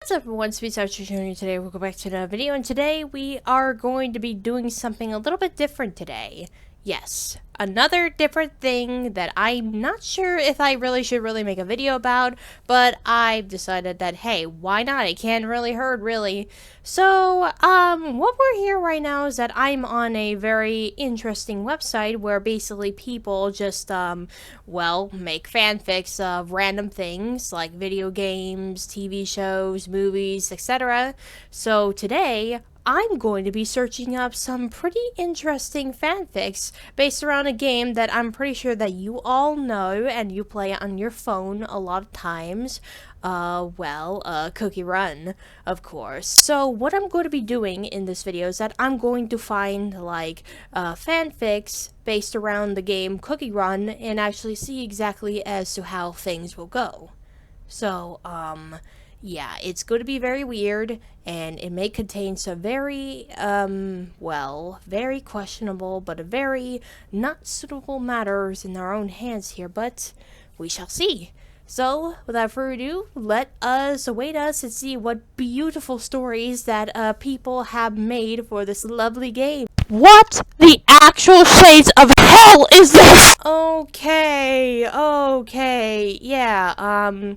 What's up everyone, Sweet today. Welcome back to another video, and today we are going to be doing something a little bit different today. Yes, another different thing that I'm not sure if I should make a video about, but I've decided that, hey, why not? It can't really hurt, really. So, what we're here right now is that I'm on a very interesting website where basically people just, well, make fanfics of random things like video games, TV shows, movies, etc. So today, I'm going to be searching up some pretty interesting fanfics based around a game that I'm pretty sure that you all know and you play on your phone a lot of times. Cookie Run, of course. So what I'm going to be doing in this video is that I'm going to find like fanfics based around the game Cookie Run and actually see exactly as to how things will go. So, yeah, it's going to be very weird, and it may contain some very, very questionable, but very not suitable matters in our own hands here, but we shall see. So, without further ado, let us await us and see what beautiful stories that, people have made for this lovely game. What the actual shades of hell is this? Okay, yeah,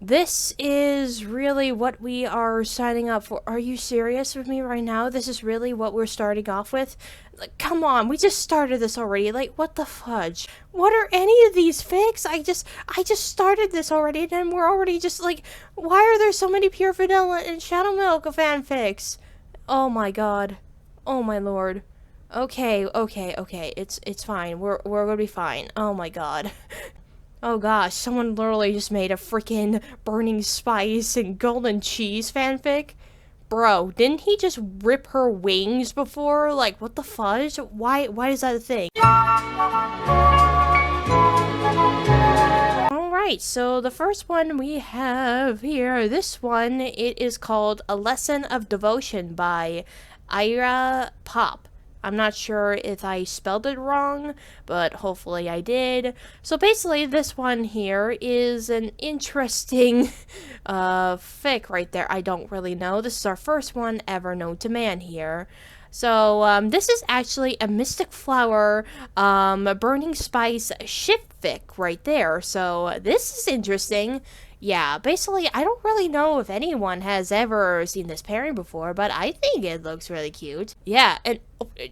this is really what we are signing up for. Are you serious with me right now? This is really what we're starting off with? Like, come on, we just started this already. Like, what the fudge? What are any of these fics? I just started this already, and then we're already just like, why are there so many Pure Vanilla and Shadow Milk fanfics? Oh my god. Oh my lord. Okay, it's fine. We're gonna be fine. Oh my god. Oh gosh, someone literally just made a freaking burning spice and golden cheese fanfic? Bro, didn't he just rip her wings before? Like, what the fudge? Why is that a thing? Alright, so the first one we have here, this one, it is called A Lesson of Devotion by Ira Pop. I'm not sure if I spelled it wrong, but hopefully I did. So basically, this one here is an interesting fic right there. I don't really know. This is our first one ever known to man here. So, this is actually a Mystic Flower, Burning Spice ship fic right there. So, this is interesting. Yeah, basically, I don't really know if anyone has ever seen this pairing before, but I think it looks really cute. Yeah, and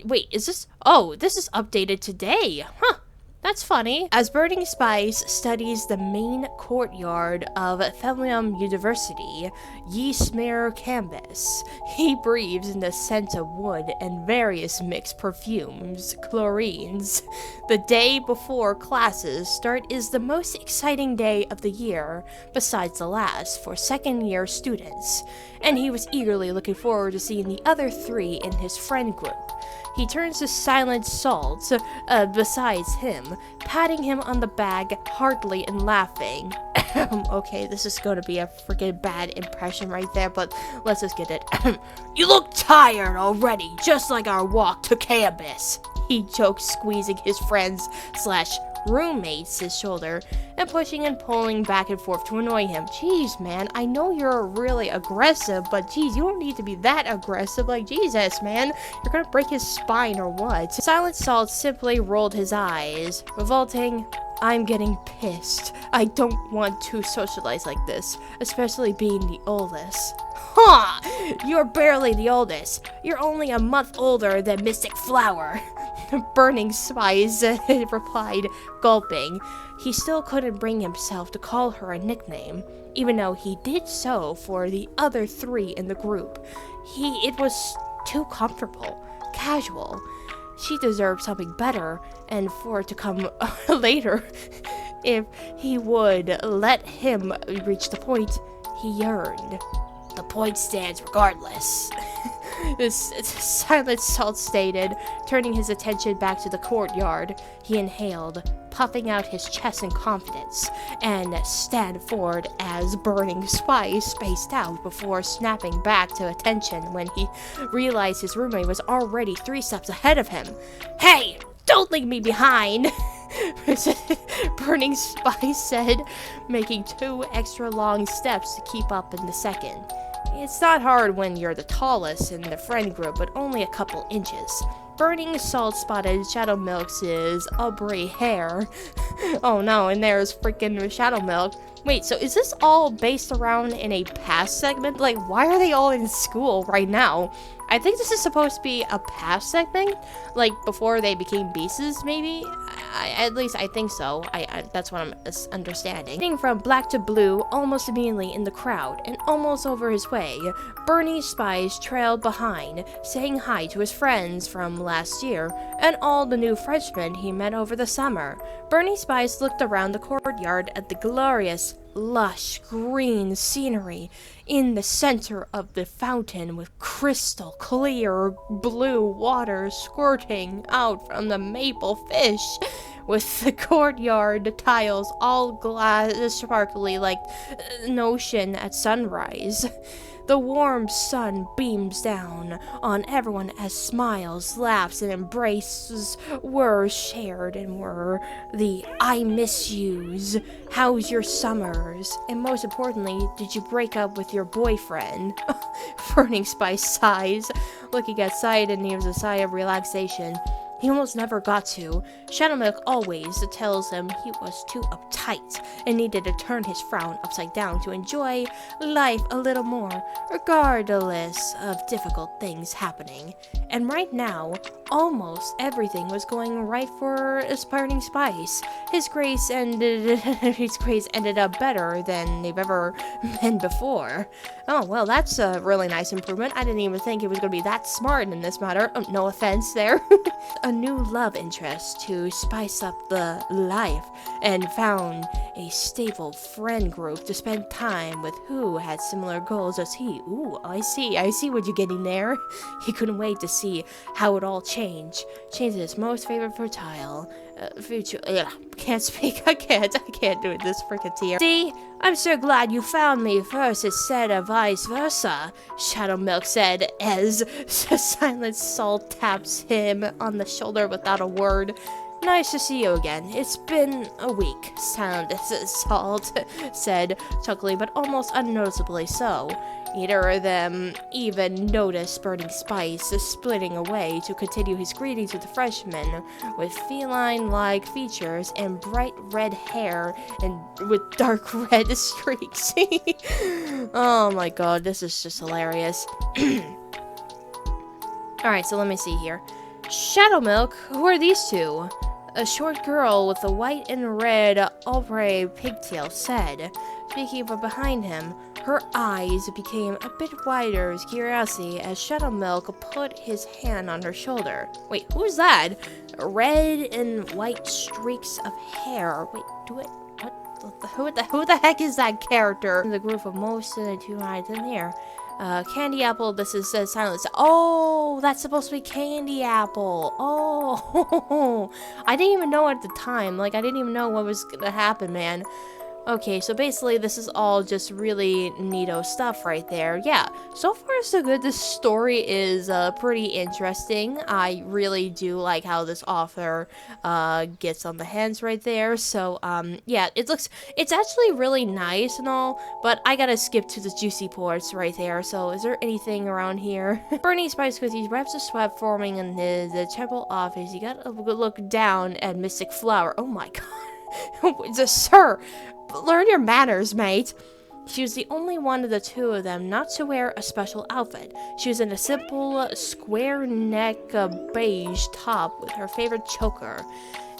wait, is this? Oh, this is updated today. Huh. That's funny. As Burning Spice studies the main courtyard of Thelium University, ye smear canvas. He breathes in the scent of wood and various mixed perfumes, chlorines. The day before classes start is the most exciting day of the year, besides the last, for second-year students, and he was eagerly looking forward to seeing the other three in his friend group. He turns to Silent Salt besides him, patting him on the back heartily and laughing. Okay, this is going to be a freaking bad impression right there, but let's just get it. You look tired already, just like our walk to campus, he jokes, squeezing his friend's / roommate's shoulder and pushing and pulling back and forth to annoy him. Jeez, man, I know you're really aggressive, but geez, you don't need to be that aggressive. Like, Jesus, man, you're gonna break his spine or what? Silent Salt simply rolled his eyes, revolting. I'm getting pissed. I don't want to socialize like this, especially being the oldest. Huh! You're barely the oldest. You're only a month older than Mystic Flower. Burning Spice replied, gulping. He still couldn't bring himself to call her a nickname, even though he did so for the other three in the group. It was too comfortable, casual. She deserved something better, and for it to come later, if he would let him reach the point he yearned. The point stands regardless. This Silent Salt stated, turning his attention back to the courtyard. He inhaled, puffing out his chest in confidence, and stand forward as Burning Spice spaced out before snapping back to attention when he realized his roommate was already 3 steps ahead of him. Hey, don't leave me behind! Burning Spice said, making 2 extra long steps to keep up in the second. It's not hard when you're the tallest in the friend group, but only a couple inches. Burning Salt spotted Shadow Milk's aubrey hair. Oh no, and there's freaking Shadow Milk. Wait, so is this all based around in a past segment? Like, why are they all in school right now? I think this is supposed to be a past segment, like before they became beasts, maybe? At least I think so. That's what I'm understanding. Getting from black to blue almost immediately in the crowd and almost over his way, Bernie Spice trailed behind, saying hi to his friends from last year and all the new freshmen he met over the summer. Bernie Spice looked around the courtyard at the glorious, lush green scenery in the center of the fountain with crystal clear blue water squirting out from the maple fish, with the courtyard tiles all glass sparkly like an ocean at sunrise. The warm sun beams down on everyone as smiles, laughs, and embraces were shared, and were the "I miss yous," "How's your summers?" and most importantly, "Did you break up with your boyfriend?" Burning Spice sighs, looking outside, and he was a sigh of relaxation. He almost never got to. Shadow Milk always tells him he was too uptight and needed to turn his frown upside down to enjoy life a little more, regardless of difficult things happening. And right now, almost everything was going right for Burning Spice. His grades ended up better than they've ever been before. Oh, well, that's a really nice improvement. I didn't even think he was going to be that smart in this matter. Oh, no offense there. A new love interest to spice up the life, and found a stable friend group to spend time with who had similar goals as he. Ooh, I see what you're getting there. He couldn't wait to see how it all changed his most favorite future. Can't speak. I can't do it this frickin' tier. See, I'm so glad you found me first instead of vice versa, Shadow Milk said as Silent Salt taps him on the shoulder without a word. Nice to see you again. It's been a week, Silent Salt said, chuckling, but almost unnoticeably so. Neither of them even noticed Burning Spice splitting away to continue his greetings with the freshmen, with feline-like features and bright red hair and with dark red streaks. Oh my god, this is just hilarious. Alright, so let me see here. Shadow Milk, who are these two? A short girl with a white and red ombre pigtail said, speaking from behind him. Her eyes became a bit wider with curiosity as Shadow Milk put his hand on her shoulder. Wait, who's that? Red and white streaks of hair. Wait, who the heck is that character? The group of most of the 2 eyes in here. Candy Apple, this is Silence. Oh, that's supposed to be Candy Apple. Oh, I didn't even know at the time. Like, I didn't even know what was gonna happen, man. Okay, so basically this is all just really neato stuff right there. Yeah, so far so good. This story is pretty interesting. I really do like how this author gets on the hands right there. So yeah, it's actually really nice and all, but I gotta skip to the juicy parts right there. So is there anything around here? Bernie Spice with these webs of sweat forming in the temple office. You gotta look down at Mystic Flower. Oh my god. Sir, learn your manners, mate. She was the only one of the 2 of them not to wear a special outfit. She was in a simple square neck beige top with her favorite choker.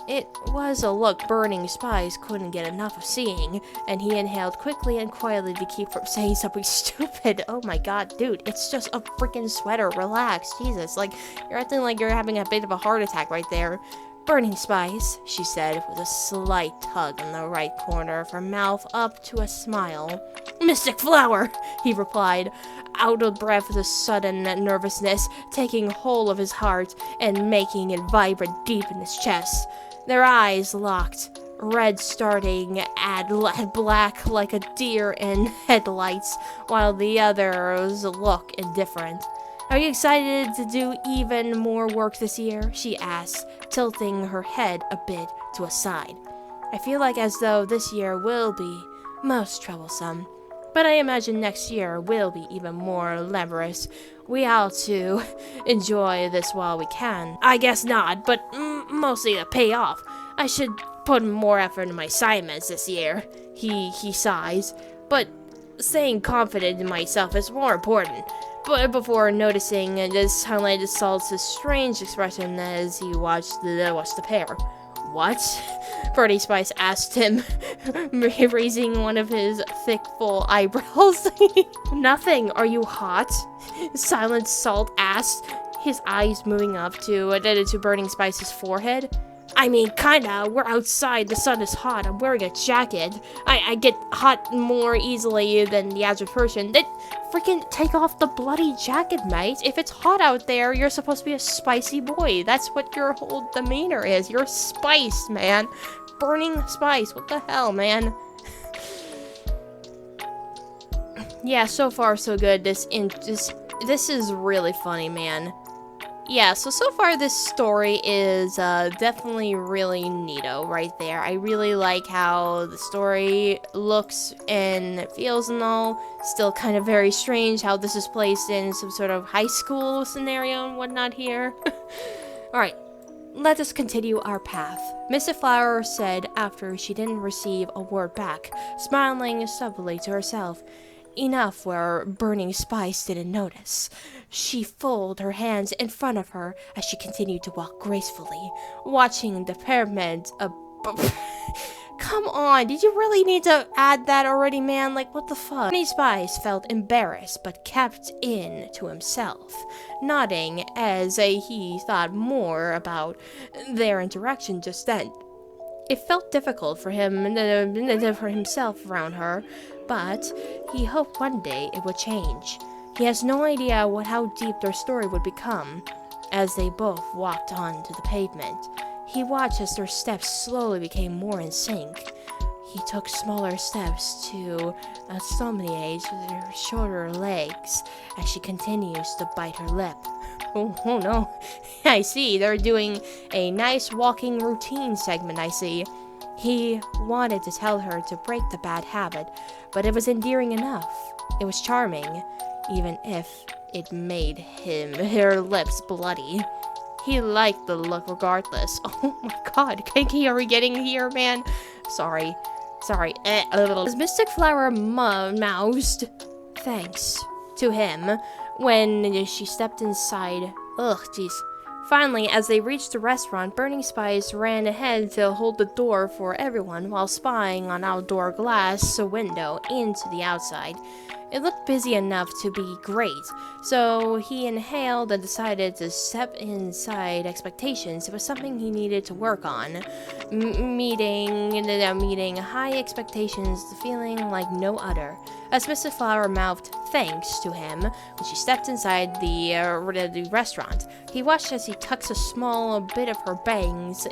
It was a look Burning Spice couldn't get enough of seeing, and he inhaled quickly and quietly to keep from saying something stupid. Oh my god, dude, it's just a freaking sweater. Relax, Jesus. Like, you're acting like you're having a bit of a heart attack right there. Burning Spice, she said, with a slight tug in the right corner of her mouth up to a smile. Mystic Flower, he replied, out of breath with a sudden nervousness taking hold of his heart and making it vibrate deep in his chest. Their eyes locked, red starting at black like a deer in headlights, while the others look indifferent. Are you excited to do even more work this year? She asked, tilting her head a bit to a side. I feel like as though this year will be most troublesome, but I imagine next year will be even more laborious. We ought to enjoy this while we can. I guess not, but mostly to pay off. I should put more effort into my assignments this year. He sighs, but staying confident in myself is more important. But before noticing this, highlighted Salt's strange expression as he watched the pair. What? Birdie Spice asked him, raising one of his thick, full eyebrows. Nothing. Are you hot? Silent Salt asked, his eyes moving up to Burning Spice's forehead. I mean, kinda. We're outside. The sun is hot. I'm wearing a jacket. I get hot more easily than the average person. Freaking take off the bloody jacket, mate. If it's hot out there, you're supposed to be a spicy boy. That's what your whole demeanor is. You're spiced, man. Burning spice. What the hell, man? Yeah, so far so good. This is really funny, man. Yeah, so far this story is definitely really neato right there. I really like how the story looks and feels and all. Still kind of very strange how this is placed in some sort of high school scenario and whatnot here. Alright, let us continue our path. Mrs. Flower said after she didn't receive a word back, smiling subtly to herself. Enough where Burning Spice didn't notice. She folded her hands in front of her as she continued to walk gracefully, watching the pyramid Come on, did you really need to add that already, man? Like, what the fuck? Burning Spice felt embarrassed, but kept in to himself, nodding as he thought more about their interaction just then. It felt difficult for himself around her, but he hoped one day it would change. He has no idea how deep their story would become. As they both walked onto the pavement, he watched as their steps slowly became more in sync. He took smaller steps to accommodate her shorter legs as she continues to bite her lip. Oh no. I see, they're doing a nice walking routine segment, I see. He wanted to tell her to break the bad habit, but it was endearing enough. It was charming, even if it made her lips bloody. He liked the look regardless. Oh my god, Kinky, are we getting here, man? Sorry. As Mystic Flower moused thanks to him when she stepped inside. Ugh, jeez. Finally, as they reached the restaurant, Burning Spice ran ahead to hold the door for everyone while spying on outdoor glass window into the outside. It looked busy enough to be great, so he inhaled and decided to step inside expectations. It was something he needed to work on. Meeting high expectations, feeling like no other. As Mrs. Flower mouthed thanks to him when she stepped inside the restaurant, he watched as he tucks a small bit of her bangs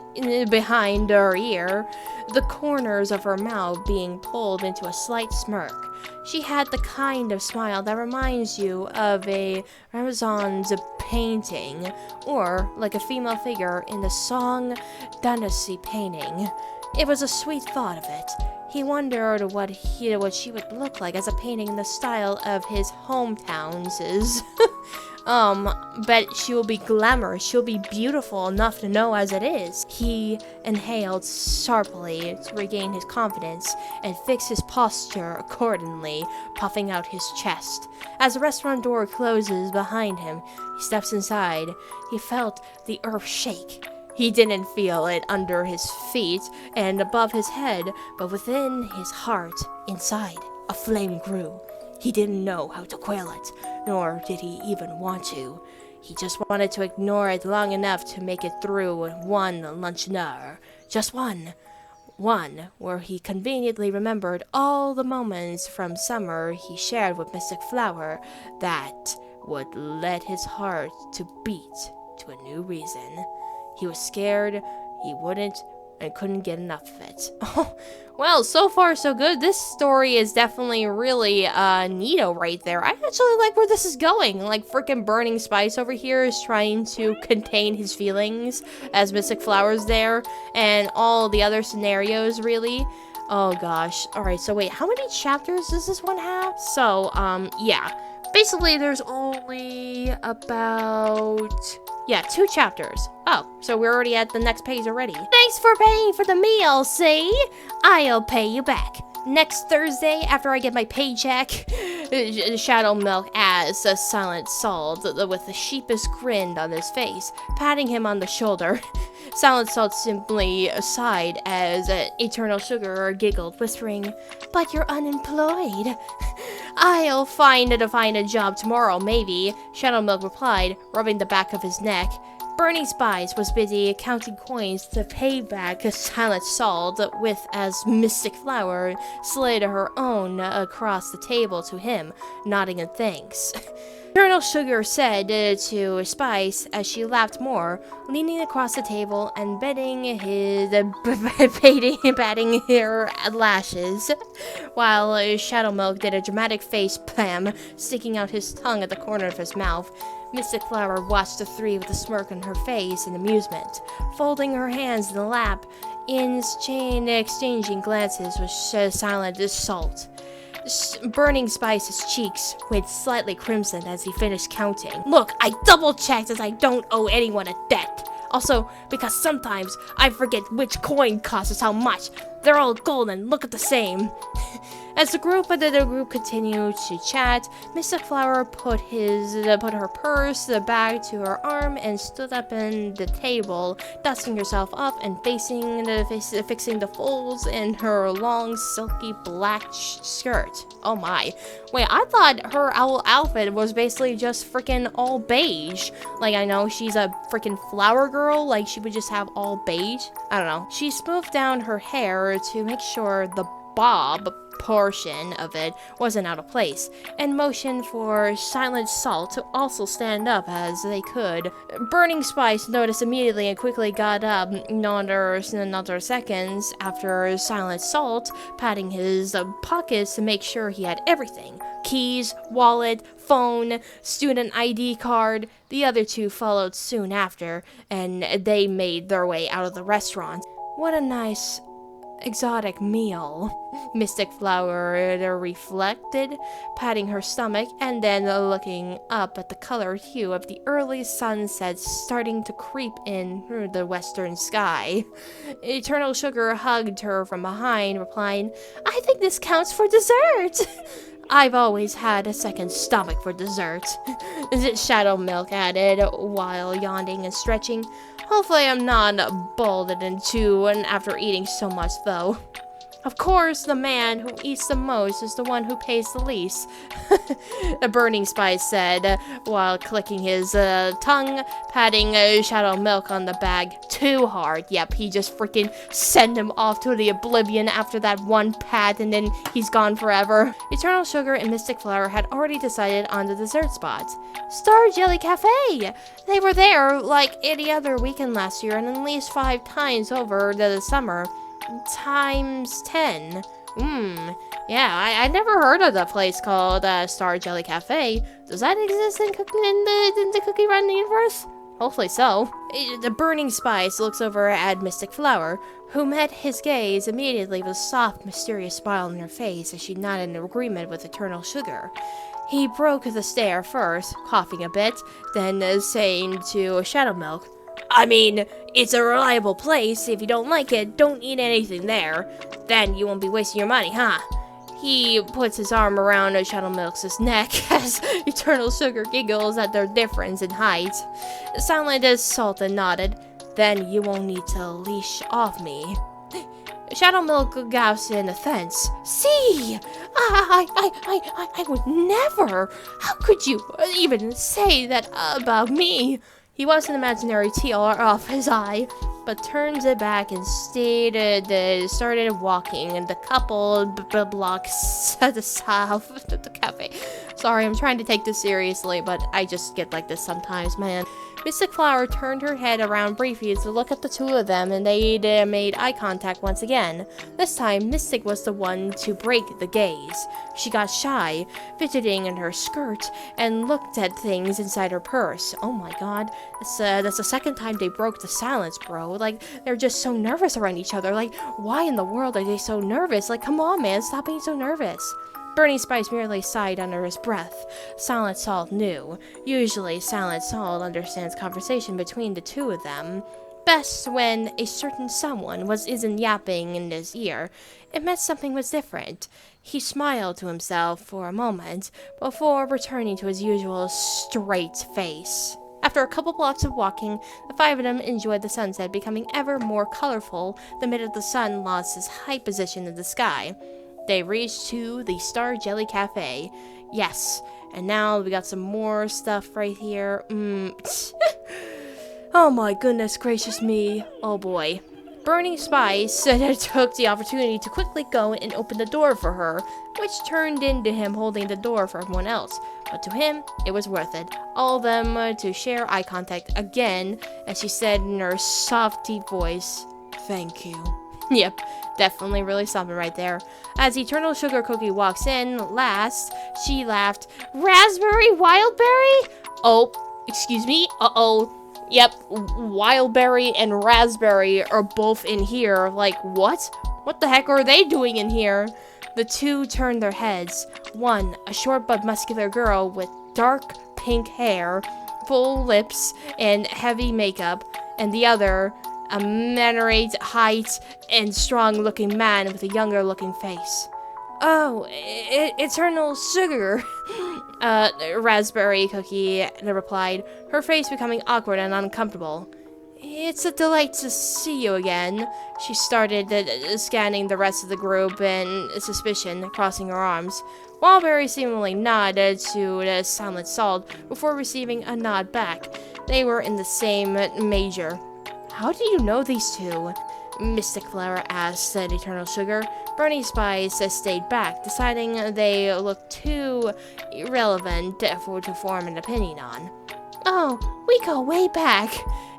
behind her ear, the corners of her mouth being pulled into a slight smirk. She had the kind of smile that reminds you of a Renaissance painting, or like a female figure in the Song Dynasty painting. It was a sweet thought of it. He wondered what she would look like as a painting in the style of his hometowns is. But she will be glamorous, she'll be beautiful enough to know as it is. He inhaled sharply to regain his confidence and fix his posture accordingly, puffing out his chest. As the restaurant door closes behind him, he steps inside. He felt the earth shake. He didn't feel it under his feet and above his head, but within his heart, inside, a flame grew. He didn't know how to quell it, nor did he even want to. He just wanted to ignore it long enough to make it through one lunch hour. Just one. One where he conveniently remembered all the moments from summer he shared with Mystic Flower that would let his heart to beat to a new reason. He was scared he wouldn't and couldn't get enough of it. Well, so far so good. This story is definitely really neato right there. I actually like where this is going. Like, freaking Burning Spice over here is trying to contain his feelings as Mystic Flower's there, and all the other scenarios, really. Oh gosh. Alright, so wait, how many chapters does this one have? So, yeah. Basically, there's only about... yeah, 2 chapters. Oh, so we're already at the next page already. Thanks for paying for the meal, see? I'll pay you back. Next Thursday, after I get my paycheck, Shadow Milk asks a Silent Salt with a sheepish grin on his face, patting him on the shoulder. Silent Salt simply sighed as Eternal Sugar giggled, whispering, "But you're unemployed." "I'll find a job tomorrow, maybe," Shadow Milk replied, rubbing the back of his neck. Burning Spice was busy counting coins to pay back Silent Salt with as Mystic Flower slid her own across the table to him, nodding in thanks. Eternal Sugar said to Spice as she laughed more, leaning across the table and batting her lashes, while Shadow Milk did a dramatic face palm, sticking out his tongue at the corner of his mouth. Mystic Flower watched the three with a smirk on her face in amusement, folding her hands in the lap, exchanging glances with Silent Salt. Burning Spice's cheeks went slightly crimson as he finished counting. "Look, I double-checked as I don't owe anyone a debt. Also, because sometimes I forget which coin costs how much. They're all gold and look at the same." As the group continued to chat, Mystic Flower put her purse bag to her arm and stood up in the table, dusting herself up and fixing the folds in her long, silky black skirt. Oh my. Wait, I thought her owl outfit was basically just freaking all beige. Like, I know she's a freaking flower girl, like she would just have all beige. I don't know. She smoothed down her hair to make sure the bob portion of it wasn't out of place, and motioned for Silent Salt to also stand up as they could. Burning Spice noticed immediately and quickly got up, another seconds after Silent Salt, patting his pockets to make sure he had everything. Keys, wallet, phone, student ID card. The other two followed soon after, and they made their way out of the restaurant. What a nice exotic meal, Mystic Flower reflected, patting her stomach and then looking up at the colored hue of the early sunset starting to creep in through the western sky. Eternal Sugar hugged her from behind, replying, "I think this counts for dessert." "I've always had a second stomach for dessert," Shadow Milk added, while yawning and stretching. "Hopefully I'm not balded in two after eating so much, though." "Of course, the man who eats the most is the one who pays the least," the Burning Spice said, while clicking his tongue, patting Shadow Milk on the bag too hard. Yep, he just freaking sent him off to the oblivion after that one pat, and then he's gone forever. Eternal Sugar and Mystic Flower had already decided on the dessert spot. Star Jelly Cafe! They were there like any other weekend last year, and at least 5 times over the summer. Times 10. Yeah, I never heard of the place called Star Jelly Cafe. Does that exist in the Cookie Run universe? Hopefully so. The Burning Spice looks over at Mystic Flower, who met his gaze immediately with a soft, mysterious smile on her face as she nodded in agreement with Eternal Sugar. He broke the stare first, coughing a bit, then saying to Shadow Milk, "I mean, it's a reliable place. If you don't like it, don't eat anything there. Then you won't be wasting your money, huh?" He puts his arm around Shadow Milk's neck as Eternal Sugar giggles at their difference in height. Silent as Salt nodded. "Then you won't need to leash off me." Shadow Milk gasped in offense. "See, I would never. How could you even say that about me?" He was an imaginary tear off his eye, but turned it back and started walking in the couple blocks to the south of the cafe. Sorry, I'm trying to take this seriously, but I just get like this sometimes, man. Mystic Flower turned her head around briefly to look at the two of them, and they made eye contact once again. This time, Mystic was the one to break the gaze. She got shy, fidgeting in her skirt, and looked at things inside her purse. Oh my god, that's the second time they broke the silence, bro. Like, they're just so nervous around each other. Like, why in the world are they so nervous? Like, come on, man, stop being so nervous. Burning Spice merely sighed under his breath. Silent Salt knew. Usually, Silent Salt understands conversation between the two of them best when a certain someone isn't yapping in his ear. It meant something was different. He smiled to himself for a moment before returning to his usual straight face. After a couple blocks of walking, the five of them enjoyed the sunset becoming ever more colorful the minute the sun lost its high position in the sky. They reached to the Star Jelly Cafe. Yes, and now we got some more stuff right here. Oh my goodness gracious me. Oh boy. Burning Spice took the opportunity to quickly go and open the door for her, which turned into him holding the door for everyone else. But to him, it was worth it. All of them to share eye contact again, as she said in her soft, deep voice, "Thank you." Yep, definitely really something right there. As Eternal Sugar Cookie walks in last, she laughed. "Raspberry Wildberry? Oh, excuse me? Uh-oh. Yep, Wildberry and Raspberry are both in here. Like, what? What the heck are they doing in here?" The two turned their heads. One, a short but muscular girl with dark pink hair, full lips, and heavy makeup, and the other, a moderate height and strong-looking man with a younger-looking face. "Oh, Eternal Sugar," Raspberry Cookie replied, her face becoming awkward and uncomfortable. "It's a delight to see you again." She started scanning the rest of the group in suspicion, crossing her arms. Wildberry seemingly nodded to the Silent Salt before receiving a nod back. They were in the same major. "How do you know these two?" Mystic Flower asked Eternal Sugar. Burning Spice stayed back, deciding they looked too irrelevant to form an opinion on. "Oh, we go way back,"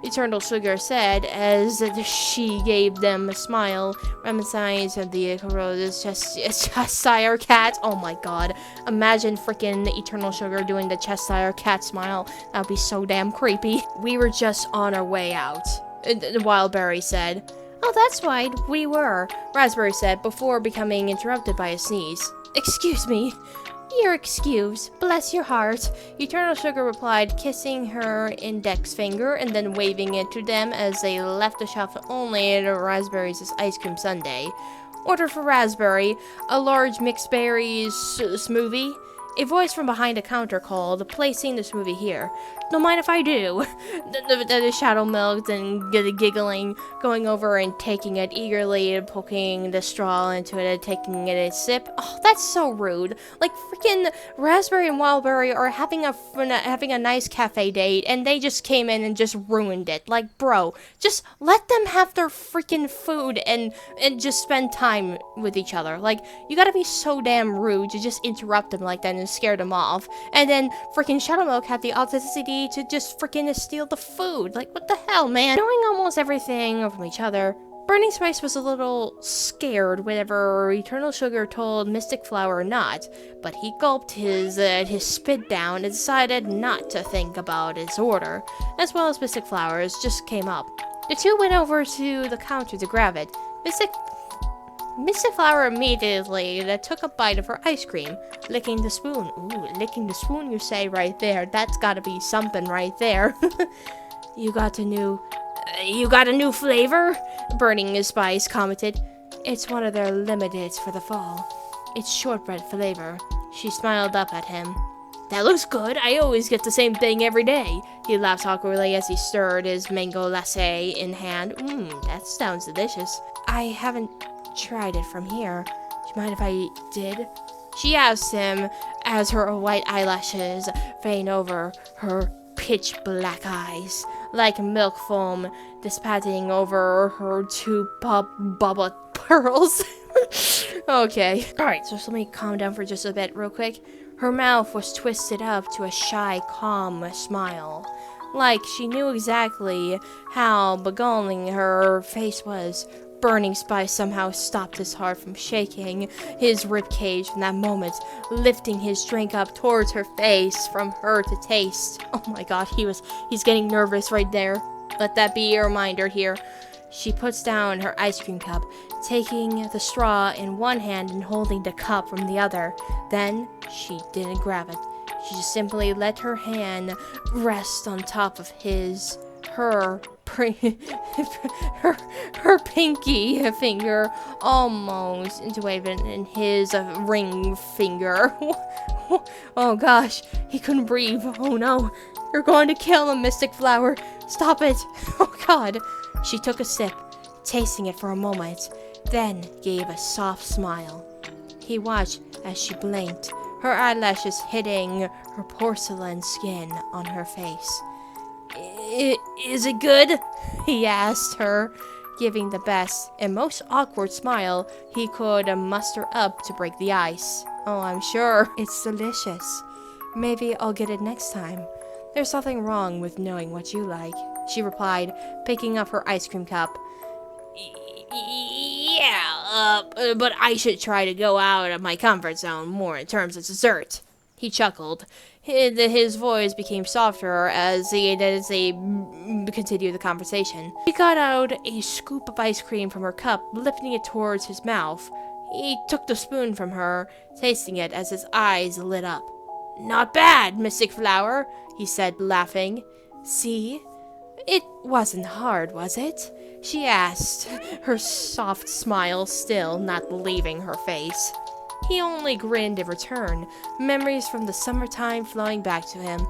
Eternal Sugar said as she gave them a smile, reminiscent of the Corrod's Cheshire Cat. Oh my god, imagine freaking Eternal Sugar doing the Cheshire Cat smile. That would be so damn creepy. "We were just on our way out," Wildberry said. "Oh, that's right, we were," Raspberry said before becoming interrupted by a sneeze. "Excuse me." "You're excused. Bless your heart," Eternal Sugar replied, kissing her index finger and then waving it to them as they left the shop to only Raspberry's ice cream sundae. "Order for Raspberry, a large mixed berries smoothie." A voice from behind the counter called, placing the smoothie here. "Don't mind if I do." The shadow milked and giggling, going over and taking it eagerly, poking the straw into it and taking it a sip. Oh, that's so rude. Like, freaking Raspberry and Wildberry are having a nice cafe date, and they just came in and just ruined it. Like, bro, just let them have their freaking food and just spend time with each other. Like, you gotta be so damn rude to just interrupt them like that and scare them off. And then freaking Shadow Milk had the audacity to just freaking steal the food. Like, what the hell, man? Knowing almost everything from each other, Burning Spice was a little scared whenever Eternal Sugar told Mystic Flower not, but he gulped his spit down and decided not to think about his order, as well as Mystic Flower's just came up. The two went over to the counter to grab it. Mystic Flower immediately took a bite of her ice cream, licking the spoon. Ooh, licking the spoon, you say, right there. That's gotta be something right there. You got a new flavor?" Burning Spice commented. "It's one of their limiteds for the fall. It's shortbread flavor." She smiled up at him. "That looks good. I always get the same thing every day." He laughed awkwardly as he stirred his mango latte in hand. That sounds delicious. "I haven't tried it from here. Do you mind if I did?" she asked him as her white eyelashes fanned over her pitch black eyes, like milk foam dissipating over her two bubble pearls. Okay. Alright, so let me calm down for just a bit real quick. Her mouth was twisted up to a shy, calm smile. like she knew exactly how beguiling her face was. Burning Spice somehow stopped his heart from shaking his ribcage from that moment, lifting his drink up towards her face from her to taste. Oh my god, he's getting nervous right there. Let that be a reminder here. She puts down her ice cream cup, taking the straw in one hand and holding the cup from the other. Then she didn't grab it. She just simply let her hand rest on top of her pinky finger almost interwoven in his ring finger. Oh gosh, he couldn't breathe. Oh no, you're going to kill him, Mystic Flower. Stop it. Oh god. She took a sip, tasting it for a moment, then gave a soft smile. He watched as she blinked, her eyelashes hitting her porcelain skin on her face. Is it good? He asked her, giving the best and most awkward smile he could muster up to break the ice. Oh, I'm sure. It's delicious. Maybe I'll get it next time. There's nothing wrong with knowing what you like, she replied, picking up her ice cream cup. Yeah, but I should try to go out of my comfort zone more in terms of dessert. He chuckled. His voice became softer as they continued the conversation. She got out a scoop of ice cream from her cup, lifting it towards his mouth. He took the spoon from her, tasting it as his eyes lit up. Not bad, Mystic Flower, he said, laughing. See? It wasn't hard, was it? She asked, her soft smile still not leaving her face. He only grinned in return, memories from the summertime flowing back to him.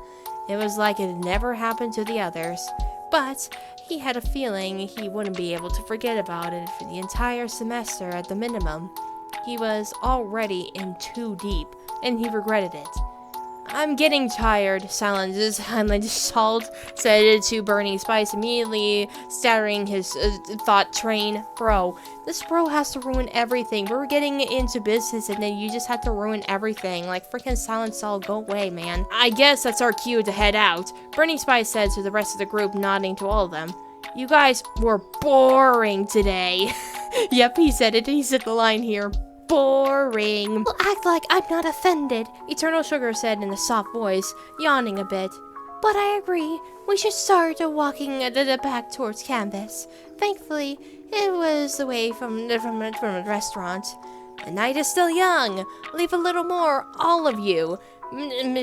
It was like it had never happened to the others, but he had a feeling he wouldn't be able to forget about it for the entire semester at the minimum. He was already in too deep, and he regretted it. I'm getting tired, Silent Salt said to Burning Spice, immediately scattering his thought train. Bro, this bro has to ruin everything. We're getting into business and then you just have to ruin everything. Like, freaking Silent Salt, go away, man. I guess that's our cue to head out, Burning Spice said to the rest of the group, nodding to all of them. You guys were boring today. Yep, he said it. He said the line here. Boring. Well, act like I'm not offended, Eternal Sugar said in a soft voice, yawning a bit. But I agree. We should start walking back towards campus. Thankfully, it was away from the restaurant. The night is still young. Leave a little more, all of you.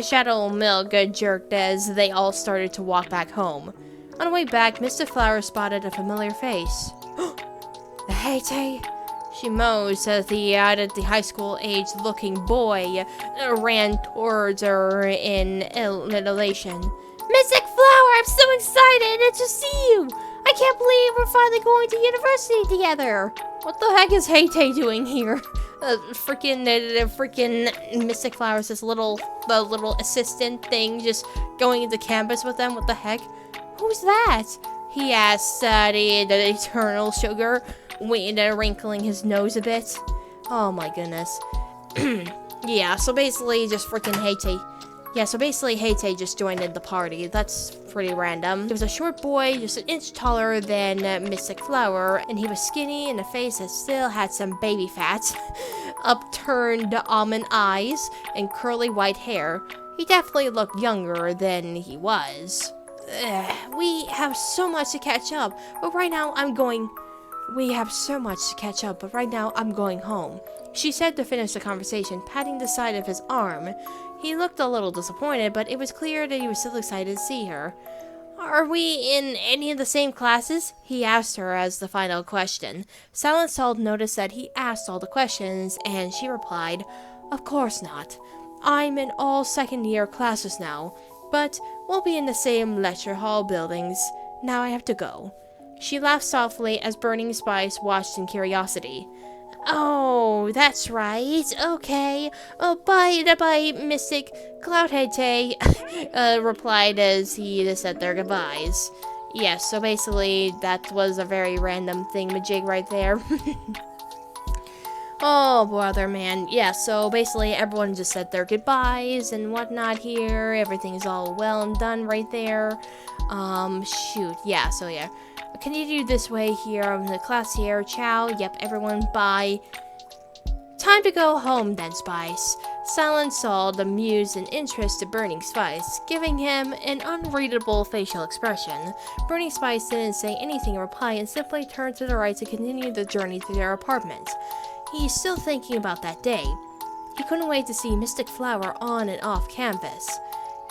Shadow Milk jerked as they all started to walk back home. On the way back, Mr. Flower spotted a familiar face. Hey, she moaned as the high school age looking boy ran towards her in elation. Mystic Flower, I'm so excited to see you! I can't believe we're finally going to university together! What the heck is Hey-Tay doing here? Freaking Mystic Flower's this little assistant thing just going into campus with them? What the heck? Who's that? He asked the Eternal Sugar, wrinkling his nose a bit. Oh my goodness. Yeah, so basically just freaking Hey-Tay. Yeah, so basically Hey-Tay just joined in the party. That's pretty random. He was a short boy, just an inch taller than Mystic Flower, and he was skinny and a face that still had some baby fat, upturned almond eyes, and curly white hair. He definitely looked younger than he was. We have so much to catch up, but right now I'm going home, she said to finish the conversation, patting the side of his arm. He looked a little disappointed, but it was clear that he was still excited to see her. Are we in any of the same classes? He asked her as the final question. Silent Salt noticed that he asked all the questions, and she replied, Of course not. I'm in all second-year classes now, but we'll be in the same lecture hall buildings. Now I have to go. She laughed softly as Burning Spice watched in curiosity. Oh, that's right. Okay. Oh, bye, Mystic Cloudhead Tay, replied as he said their goodbyes. Yes, so basically that was a very random thingamajig right there. Oh, brother, man. Yeah, so basically everyone just said their goodbyes and whatnot here. Everything's all well and done right there. Shoot. Yeah, so yeah. Continue this way here on the class here. Ciao. Yep, everyone, bye. Time to go home then, Spice. Silence saw the muse and interest to Burning Spice, giving him an unreadable facial expression. Burning Spice didn't say anything in reply and simply turned to the right to continue the journey to their apartment. He's still thinking about that day. He couldn't wait to see Mystic Flower on and off campus.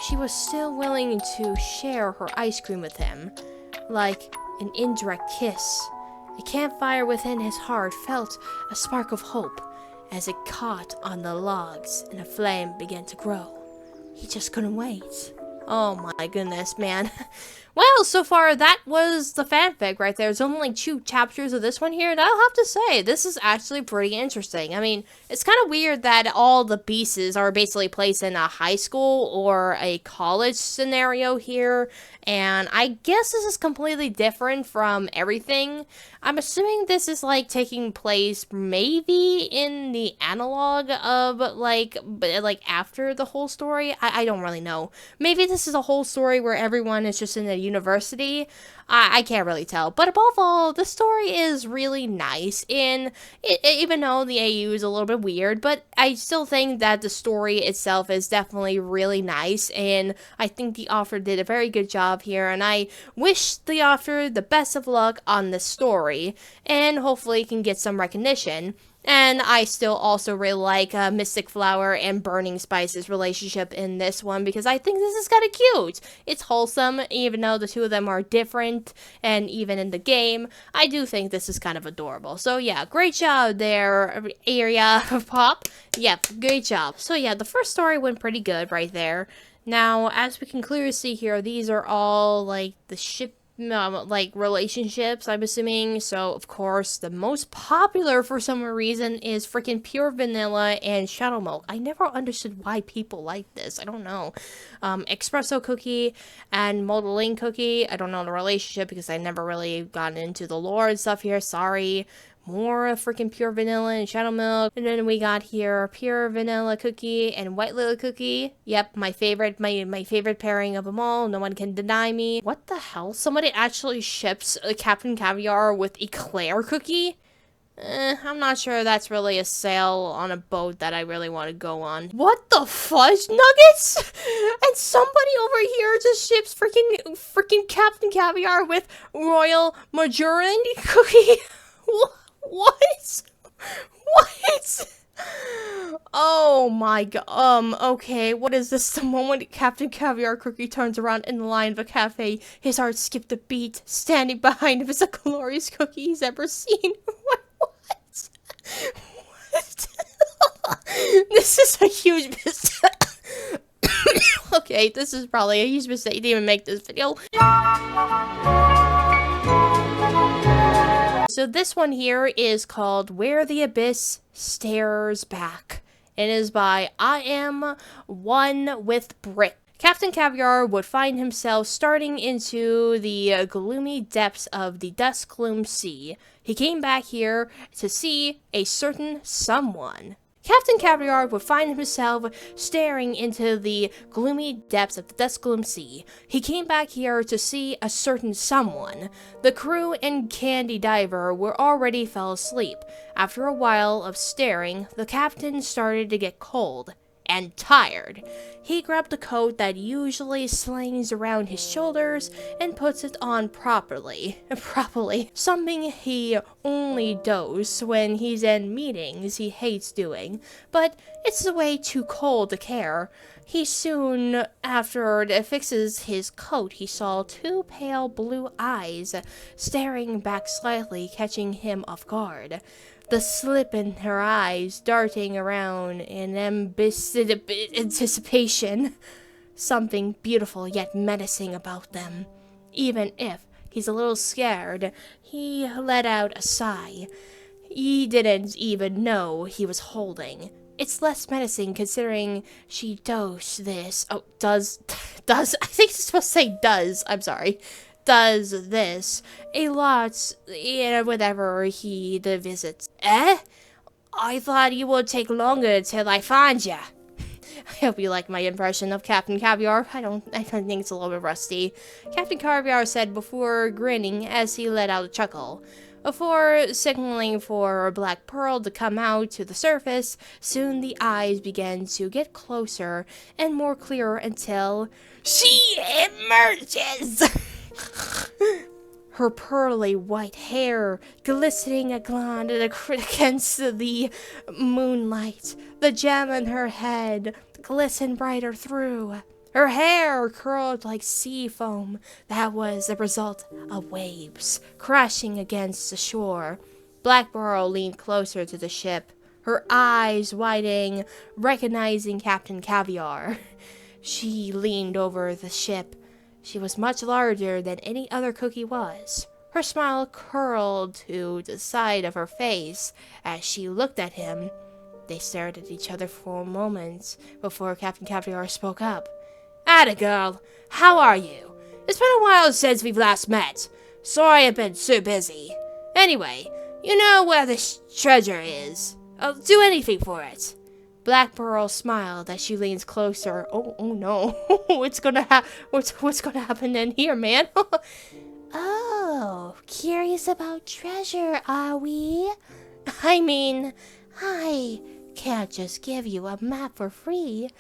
She was still willing to share her ice cream with him, like an indirect kiss. A campfire within his heart felt a spark of hope as it caught on the logs and a flame began to grow. He just couldn't wait. Oh my goodness, man. Well, so far that was the fanfic right there. There's only like 2 chapters of this one here, and I'll have to say, this is actually pretty interesting. I mean, it's kind of weird that all the pieces are basically placed in a high school or a college scenario here, and I guess this is completely different from everything. I'm assuming this is like taking place maybe in the analog of like after the whole story. I don't really know. Maybe this is a whole story where everyone is just in a university. I can't really tell. But above all, the story is really nice. And even though the AU is a little bit weird, but I still think that the story itself is definitely really nice. And I think the author did a very good job here. And I wish the author the best of luck on this story. And hopefully can get some recognition. And I still also really like Mystic Flower and Burning Spice's relationship in this one because I think this is kind of cute. It's wholesome, even though the two of them are different, and even in the game, I do think this is kind of adorable. So yeah, great job there, Area Pop. Yep, great job. So yeah, the first story went pretty good right there. Now, as we can clearly see here, these are all like the ship like relationships, I'm assuming. So of course the most popular for some reason is freaking Pure Vanilla and Shadow Milk. I never understood why people like this. I don't know. Espresso Cookie and Modeling Cookie, I don't know the relationship because I never really gotten into the lore and stuff here, sorry. More freaking Pure Vanilla and Shadow Milk. And then we got here Pure Vanilla Cookie and White Lily Cookie. Yep, my favorite pairing of them all. No one can deny me. What the hell? Somebody actually ships a Captain Caviar with Eclair Cookie? I'm not sure that's really a sail on a boat that I really want to go on. What the fudge nuggets? And somebody over here just ships freaking Captain Caviar with Royal Margarine Cookie? What? What? Oh my god, okay, what is this? The moment Captain Caviar Cookie turns around in the line of a cafe, his heart skipped a beat. Standing behind him is the glorious cookie he's ever seen. What? What? This is a huge mistake. Okay, this is probably a huge mistake to even make this video. So this one here is called Where the Abyss Stares Back. It is by I Am One with Brick. Captain Caviar would find himself starting into the gloomy depths of the Duskgloom Sea. He came back here to see a certain someone. Captain Caviar would find himself staring into the gloomy depths of the Duskgloom Sea. He came back here to see a certain someone. The crew and Candy Diver were already fell asleep. After a while of staring, the captain started to get cold and tired. He grabbed the coat that usually slings around his shoulders and puts it on properly, something he only does when he's in meetings he hates doing, but it's way too cold to care. He soon after fixes his coat, he saw 2 pale blue eyes staring back slightly, catching him off guard. The slip in her eyes darting around in anticipation. Something beautiful yet menacing about them. Even if he's a little scared, he let out a sigh. He didn't even know he was holding. It's less menacing considering she does this. Oh, does, I think it's supposed to say does, I'm sorry. Does this a lot whenever he visits. I thought you would take longer till I find ya. I hope you like my impression of Captain Caviar. I think it's a little bit rusty. Captain Caviar said before grinning as he let out a chuckle. Before signaling for Black Pearl to come out to the surface, soon the eyes began to get closer and more clear until she emerges! Her pearly white hair glistening against the moonlight. The gem in her head glistened brighter through. Her hair curled like sea foam. That was the result of waves crashing against the shore. Black Pearl leaned closer to the ship, her eyes widening, recognizing Captain Caviar. She leaned over the ship. She was much larger than any other cookie was. Her smile curled to the side of her face as she looked at him. They stared at each other for a moment before Captain Caviar spoke up. "Atta girl, how are you? It's been a while since we've last met. Sorry I've been so busy. Anyway, you know where this treasure is. I'll do anything for it." Black Pearl smiled as she leans closer. Oh no. what's gonna happen in here, man? Oh, curious about treasure, are we? I mean, I can't just give you a map for free.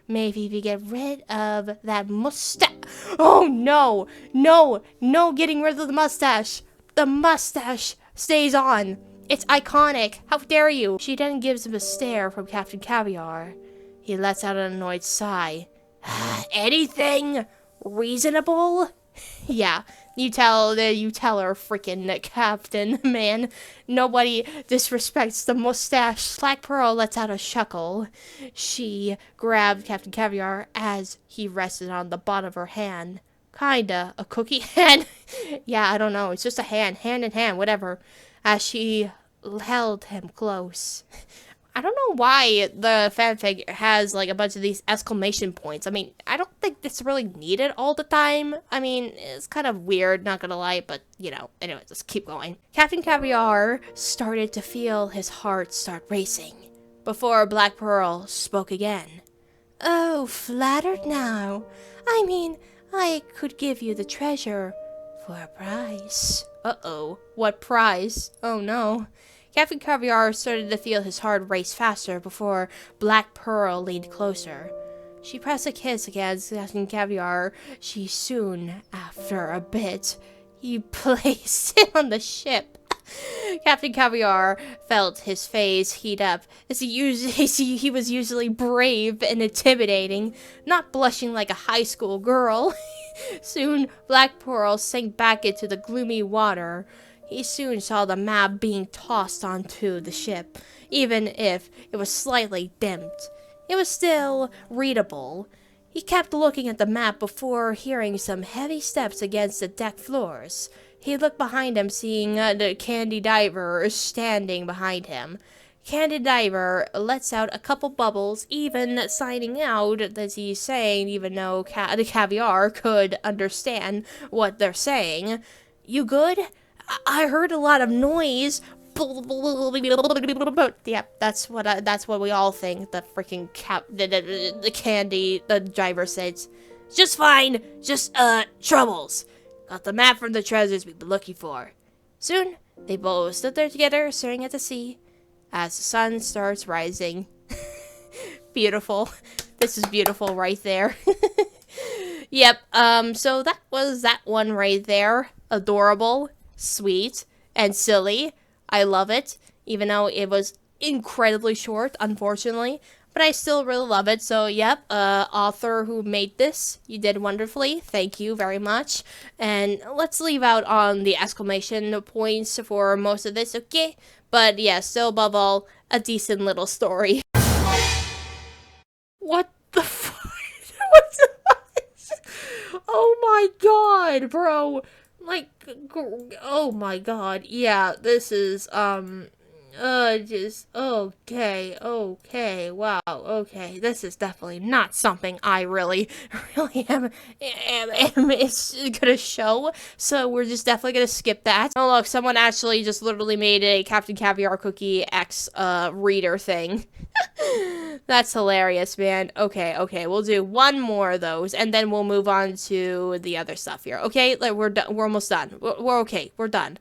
Maybe if you get rid of that mustache. Oh no, no getting rid of the mustache. The mustache stays on. It's iconic. How dare you? She then gives him a stare from Captain Caviar. He lets out an annoyed sigh. Anything reasonable? Yeah, you tell her, freaking Captain, man. Nobody disrespects the mustache. Black Pearl lets out a chuckle. She grabbed Captain Caviar as he rested on the bottom of her hand. Kinda a cookie hand. Yeah, I don't know. It's just a hand in hand, whatever. As she held him close. I don't know why the fanfic has like a bunch of these exclamation points. I mean, I don't think it's really needed all the time. I mean, it's kind of weird, not gonna lie, but you know, anyway, let's keep going. Captain Caviar started to feel his heart start racing before Black Pearl spoke again. Oh, flattered now. I mean, I could give you the treasure for a price. Uh-oh, what price? Oh no. Captain Caviar started to feel his heart race faster before Black Pearl leaned closer. She pressed a kiss against Captain Caviar. She soon, after a bit, he placed him on the ship. Captain Caviar felt his face heat up, as he was usually brave and intimidating, not blushing like a high school girl. Soon, Black Pearl sank back into the gloomy water. He soon saw the map being tossed onto the ship, even if it was slightly dimmed. It was still readable. He kept looking at the map before hearing some heavy steps against the deck floors. He looked behind him, seeing the Candy Diver standing behind him. Candy Diver lets out a couple bubbles, even signing out as he's saying, even though the Caviar could understand what they're saying. "You good? I heard a lot of noise." Yeah, that's what we all think. The freaking the Candy, the driver says, "Just fine, just troubles. Got the map from the treasures we've been looking for." Soon, they both stood there together, staring at the sea as the sun starts rising. Beautiful. This is beautiful right there. Yep, so that was that one right there. Adorable, sweet, and silly. I love it, even though it was incredibly short, unfortunately. But I still really love it. So, yep, author who made this, you did wonderfully. Thank you very much. And let's leave out on the exclamation points for most of this, okay? But, yeah, still above all, a decent little story. What the fuck? What's that? Oh my god, bro. Like, oh my god. Yeah, this is, Okay, wow, okay. This is definitely not something I really, really am is gonna show. So we're just definitely gonna skip that. Oh, look, someone actually just literally made a Captain Caviar Cookie X, reader thing. That's hilarious, man. Okay, we'll do one more of those, and then we'll move on to the other stuff here, okay? Like, we're almost done. We're okay, we're done.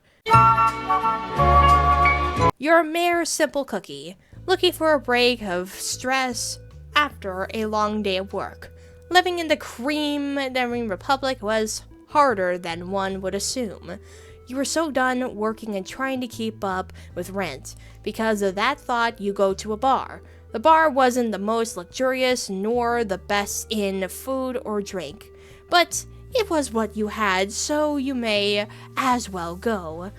You're a mere simple cookie, looking for a break of stress after a long day of work. Living in the Cream Republic was harder than one would assume. You were so done working and trying to keep up with rent. Because of that thought, you go to a bar. The bar wasn't the most luxurious nor the best in food or drink, but it was what you had, so you may as well go.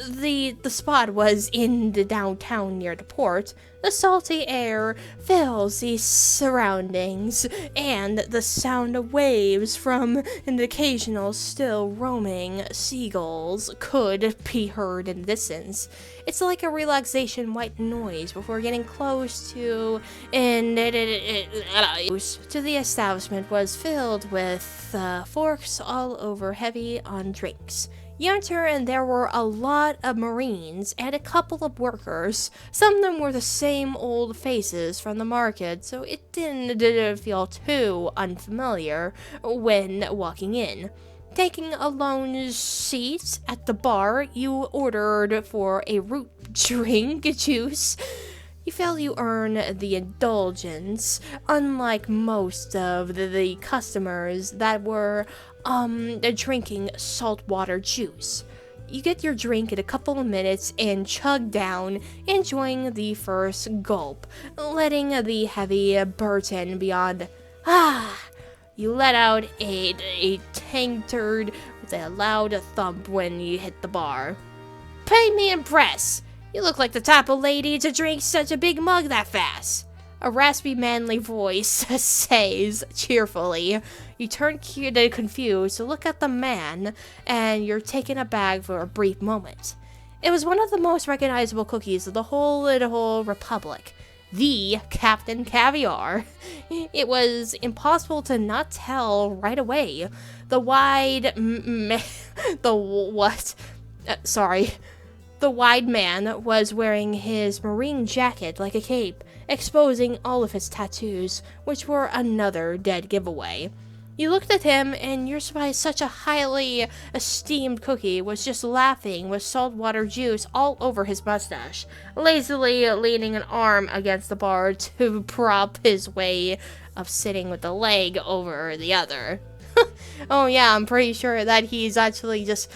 The spot was in the downtown near the port. The salty air fills the surroundings, and the sound of waves from an occasional still roaming seagulls could be heard in the distance. It's like a relaxation white noise before getting close to the establishment was filled with forks all over, heavy on drinks. You enter, and there were a lot of Marines and a couple of workers. Some of them were the same old faces from the market, so it didn't feel too unfamiliar when walking in. Taking a lone seat at the bar, you ordered for a root drink juice. You feel you earn the indulgence, unlike most of the customers that were drinking saltwater juice. You get your drink in a couple of minutes and chug down, enjoying the first gulp, letting the heavy burden beyond. You let out a tankard with a loud thump when you hit the bar. Pay me impress! You look like the type of lady to drink such a big mug that fast. A raspy, manly voice says cheerfully. You turn confused to look at the man, and you're taken aback for a brief moment. It was one of the most recognizable cookies of the whole republic. The Captain Caviar. It was impossible to not tell right away. The wide man was wearing his marine jacket like a cape, exposing all of his tattoos, which were another dead giveaway. You looked at him, and you're surprised such a highly esteemed cookie was just laughing with saltwater juice all over his mustache, lazily leaning an arm against the bar to prop his way of sitting with a leg over the other. Oh yeah, I'm pretty sure that he's actually just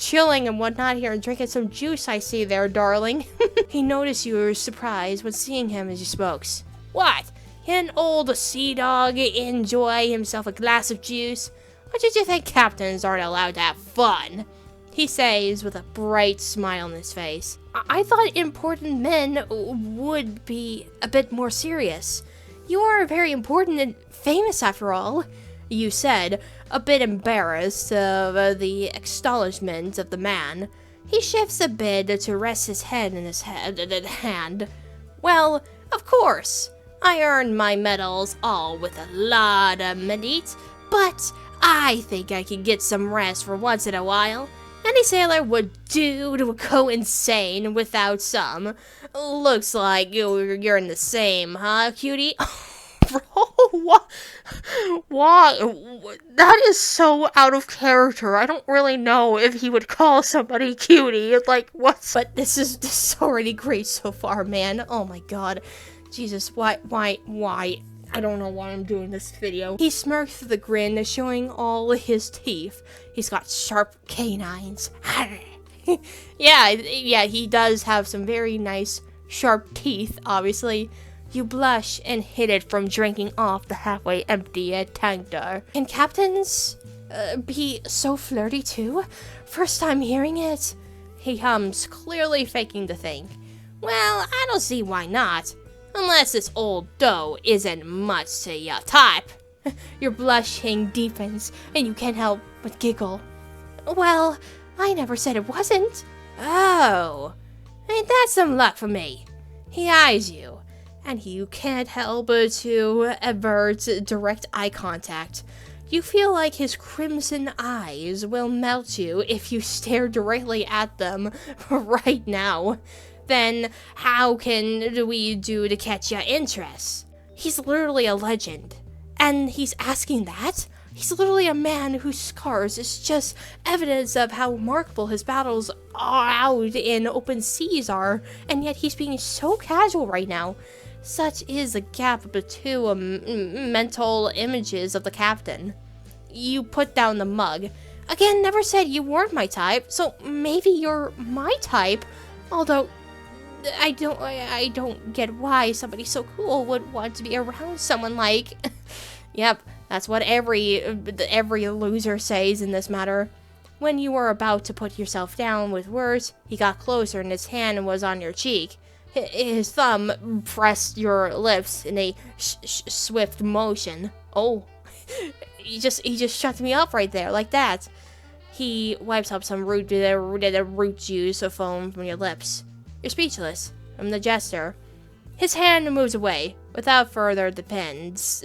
chilling and whatnot here and drinking some juice I see there, darling. He noticed you were surprised when seeing him as you spoke. What? Can an old sea dog enjoy himself a glass of juice? Or did you think captains aren't allowed to have fun? He says with a bright smile on his face. I thought important men would be a bit more serious. You are very important and famous after all, you said, a bit embarrassed of the acknowledgement of the man. He shifts a bit to rest his head in his hand. Well, of course. I earned my medals all with a lot of meat, but I think I can get some rest for once in a while. Any sailor would do to go insane without some. Looks like you're in the same, huh, cutie? Bro, what? That is so out of character. I don't really know if he would call somebody cutie. Like, what? But this is already great so far, man. Oh my god. Jesus, why? I don't know why I'm doing this video. He smirks with a grin, showing all his teeth. He's got sharp canines. Yeah, he does have some very nice, sharp teeth, obviously. You blush and hid it from drinking off the halfway empty tankard. Can captains be so flirty too? First time hearing it. He hums, clearly faking to think. Well, I don't see why not. Unless this old dough isn't much to your type. Your blushing deepens, and you can't help but giggle. Well, I never said it wasn't. Oh. Ain't that some luck for me? He eyes you, and you can't help but to avert direct eye contact. You feel like his crimson eyes will melt you if you stare directly at them right now. Then how can we do to catch your interest? He's literally a legend. And he's asking that? He's literally a man whose scars is just evidence of how remarkable his battles out in open seas are, and yet he's being so casual right now. Such is the gap between mental images of the captain. You put down the mug. Again, never said you weren't my type, so maybe you're my type. Although, I don't get why somebody so cool would want to be around someone like... Yep, that's what every loser says in this matter. When you were about to put yourself down with words, he got closer and his hand was on your cheek. His thumb pressed your lips in a swift motion. Oh, he just shut me up right there, like that. He wipes up some root juice or foam from your lips. You're speechless from the gesture. His hand moves away without further demands.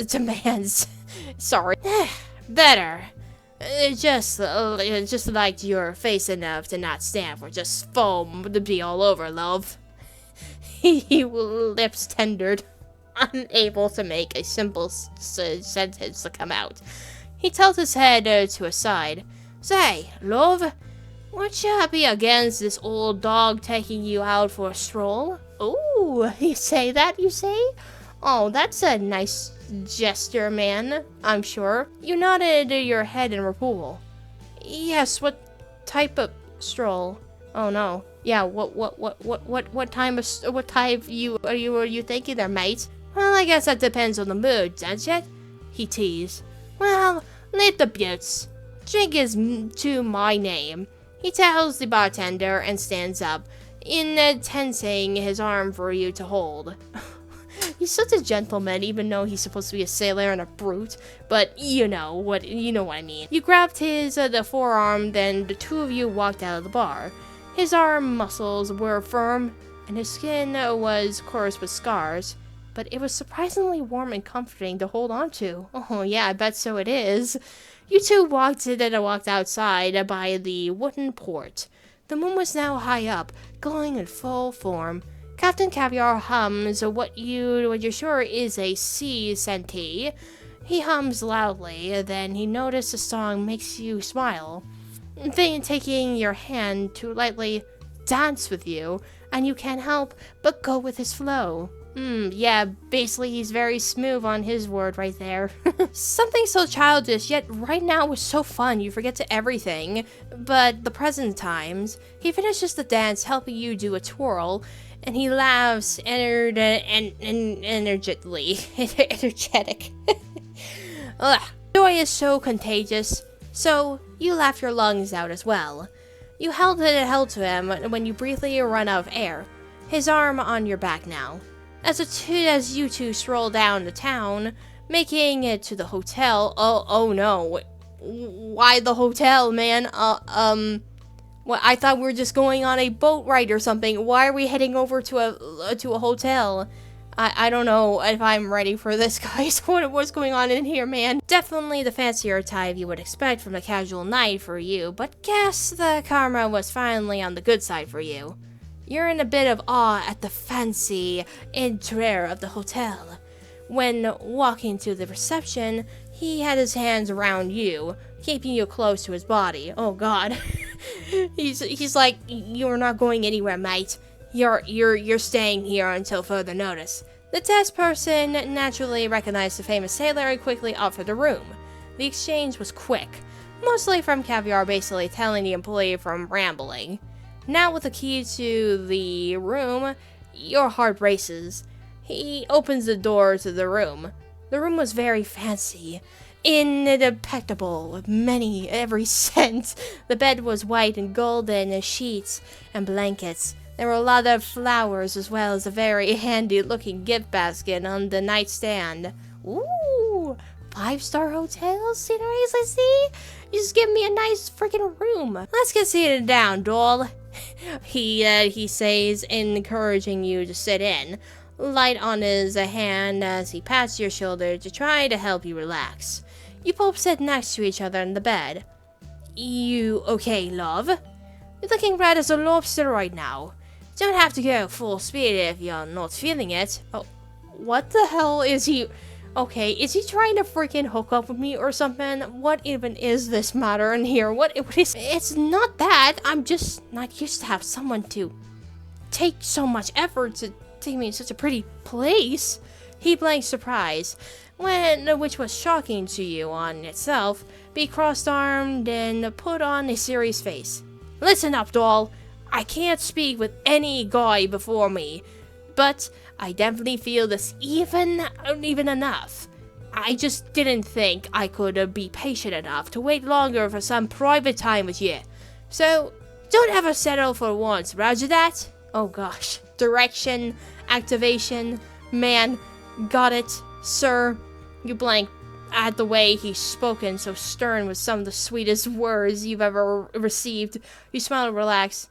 Sorry. Better. Just like your face enough to not stand for just foam to be all over, love. He lips tendered, unable to make a simple sentence to come out. He tilts his head to a side. Say, love, would you be against this old dog taking you out for a stroll? Ooh, you say that, you say? Oh, that's a nice gesture, man, I'm sure. You nodded your head in approval. Yes, what type of stroll? Oh no. Yeah, what type are you thinking there, mate? Well, I guess that depends on the mood, doesn't it? He teased. Well, leave the buttes. Drink is to my name. He tells the bartender and stands up, intensing his arm for you to hold. He's such a gentleman, even though he's supposed to be a sailor and a brute. But you know what I mean. You grabbed his the forearm, then the two of you walked out of the bar. His arm muscles were firm, and his skin was coarse with scars, but it was surprisingly warm and comforting to hold on to. Oh yeah, I bet so it is. You two walked outside by the wooden port. The moon was now high up, glowing in full form. Captain Caviar hums what you're sure is a sea sentee. He hums loudly, then he notices the song makes you smile. Then taking your hand to lightly dance with you, and you can't help but go with his flow. Yeah, basically he's very smooth on his word right there. Something so childish, yet right now was so fun, you forget to everything. But the present times, he finishes the dance helping you do a twirl, and he laughs energetically. Energetic. Ugh. Joy is so contagious, so you laugh your lungs out as well. You held to him when you briefly run out of air, his arm on your back now. As you two stroll down the town, making it to the hotel. Oh no. Why the hotel, man? Well, I thought we were just going on a boat ride or something. Why are we heading over to a hotel? I don't know if I'm ready for this, guys. What's going on in here, man? Definitely the fancier type you would expect from a casual night for you, but guess the karma was finally on the good side for you. You're in a bit of awe at the fancy interior of the hotel. When walking to the reception, he had his hands around you, keeping you close to his body. Oh god. he's like, you're not going anywhere, mate. You're staying here until further notice. The test person naturally recognized the famous sailor and quickly offered the room. The exchange was quick, mostly from Caviar basically telling the employee from rambling. Now with the key to the room, your heart races. He opens the door to the room. The room was very fancy, impeccable, with every scent. The bed was white and golden, sheets and blankets. There were a lot of flowers as well as a very handy-looking gift basket on the nightstand. Ooh, 5-star hotel sceneries, I see. You just give me a nice freaking room. Let's get seated down, doll. he says, encouraging you to sit in. Light on his hand as he pats your shoulder to try to help you relax. You both sit next to each other in the bed. You okay, love? You're looking red as a lobster right now. Don't have to go full speed if you're not feeling it. Oh, what the hell is he? Okay, is he trying to freaking hook up with me or something? What even is this matter in here? What is? It's not that. I'm just not used to have someone to take so much effort to take me to such a pretty place. He blinked surprise, which was shocking to you on itself. Be crossed-armed and put on a serious face. Listen up, doll. I can't speak with any guy before me, but I definitely feel this even enough. I just didn't think I could be patient enough to wait longer for some private time with you. So, don't ever settle for once, roger that? Oh gosh. Direction, activation, man, got it, sir. You blank at the way he's spoken so stern with some of the sweetest words you've ever received. You smile and relax.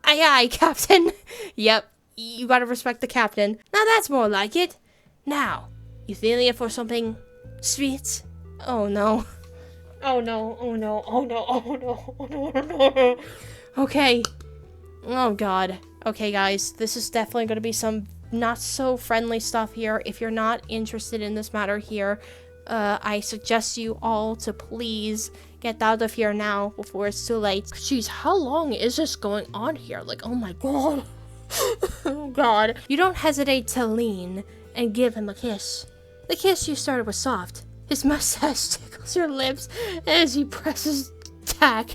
Aye, aye, Captain. Yep, you gotta respect the captain. Now that's more like it. Now, you feeling it for something sweet? Oh no. Oh no, oh no, oh no, oh no, oh no, oh no. Okay. Oh god. Okay, guys, this is definitely gonna be some not so friendly stuff here. If you're not interested in this matter here, I suggest you all to please get out of here now before it's too late. Jeez, how long is this going on here? Like, oh my god. Oh god. You don't hesitate to lean and give him a kiss. The kiss you started was soft. His mustache tickles your lips as he presses back.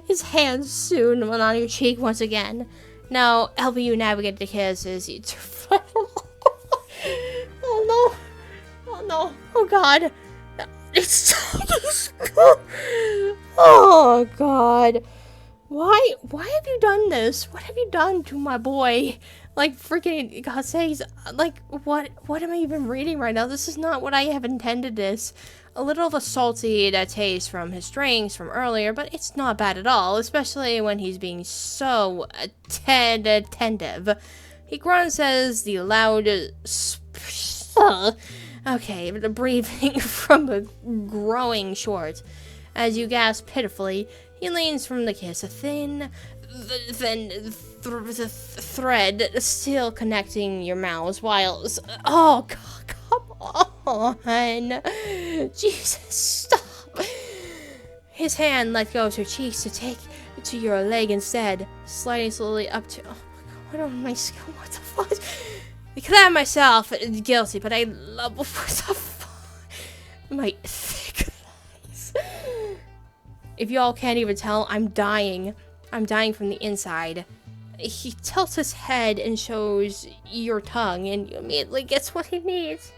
His hands soon went on your cheek once again. Now, helping you navigate the kiss is you... Oh no. Oh no. Oh god. It's oh god. Why have you done this? What have you done to my boy? Like freaking God sakes, like what am I even reading right now? This is not what I have intended this. A little of a salty taste from his drinks from earlier, but it's not bad at all, especially when he's being so attentive. He grunts as the loud okay, breathing from a growing short. As you gasp pitifully, he leans from the kiss, a thin thread still connecting your mouths while... Oh, God, come on. Jesus, stop. His hand let go of her cheeks to take to your leg instead, sliding slowly up to... Oh, my God, what am my skill? What the fuck? I declare myself guilty, but I love... What the fuck? My thick thighs. If y'all can't even tell, I'm dying. I'm dying from the inside. He tilts his head and shows your tongue, and you immediately gets what he needs.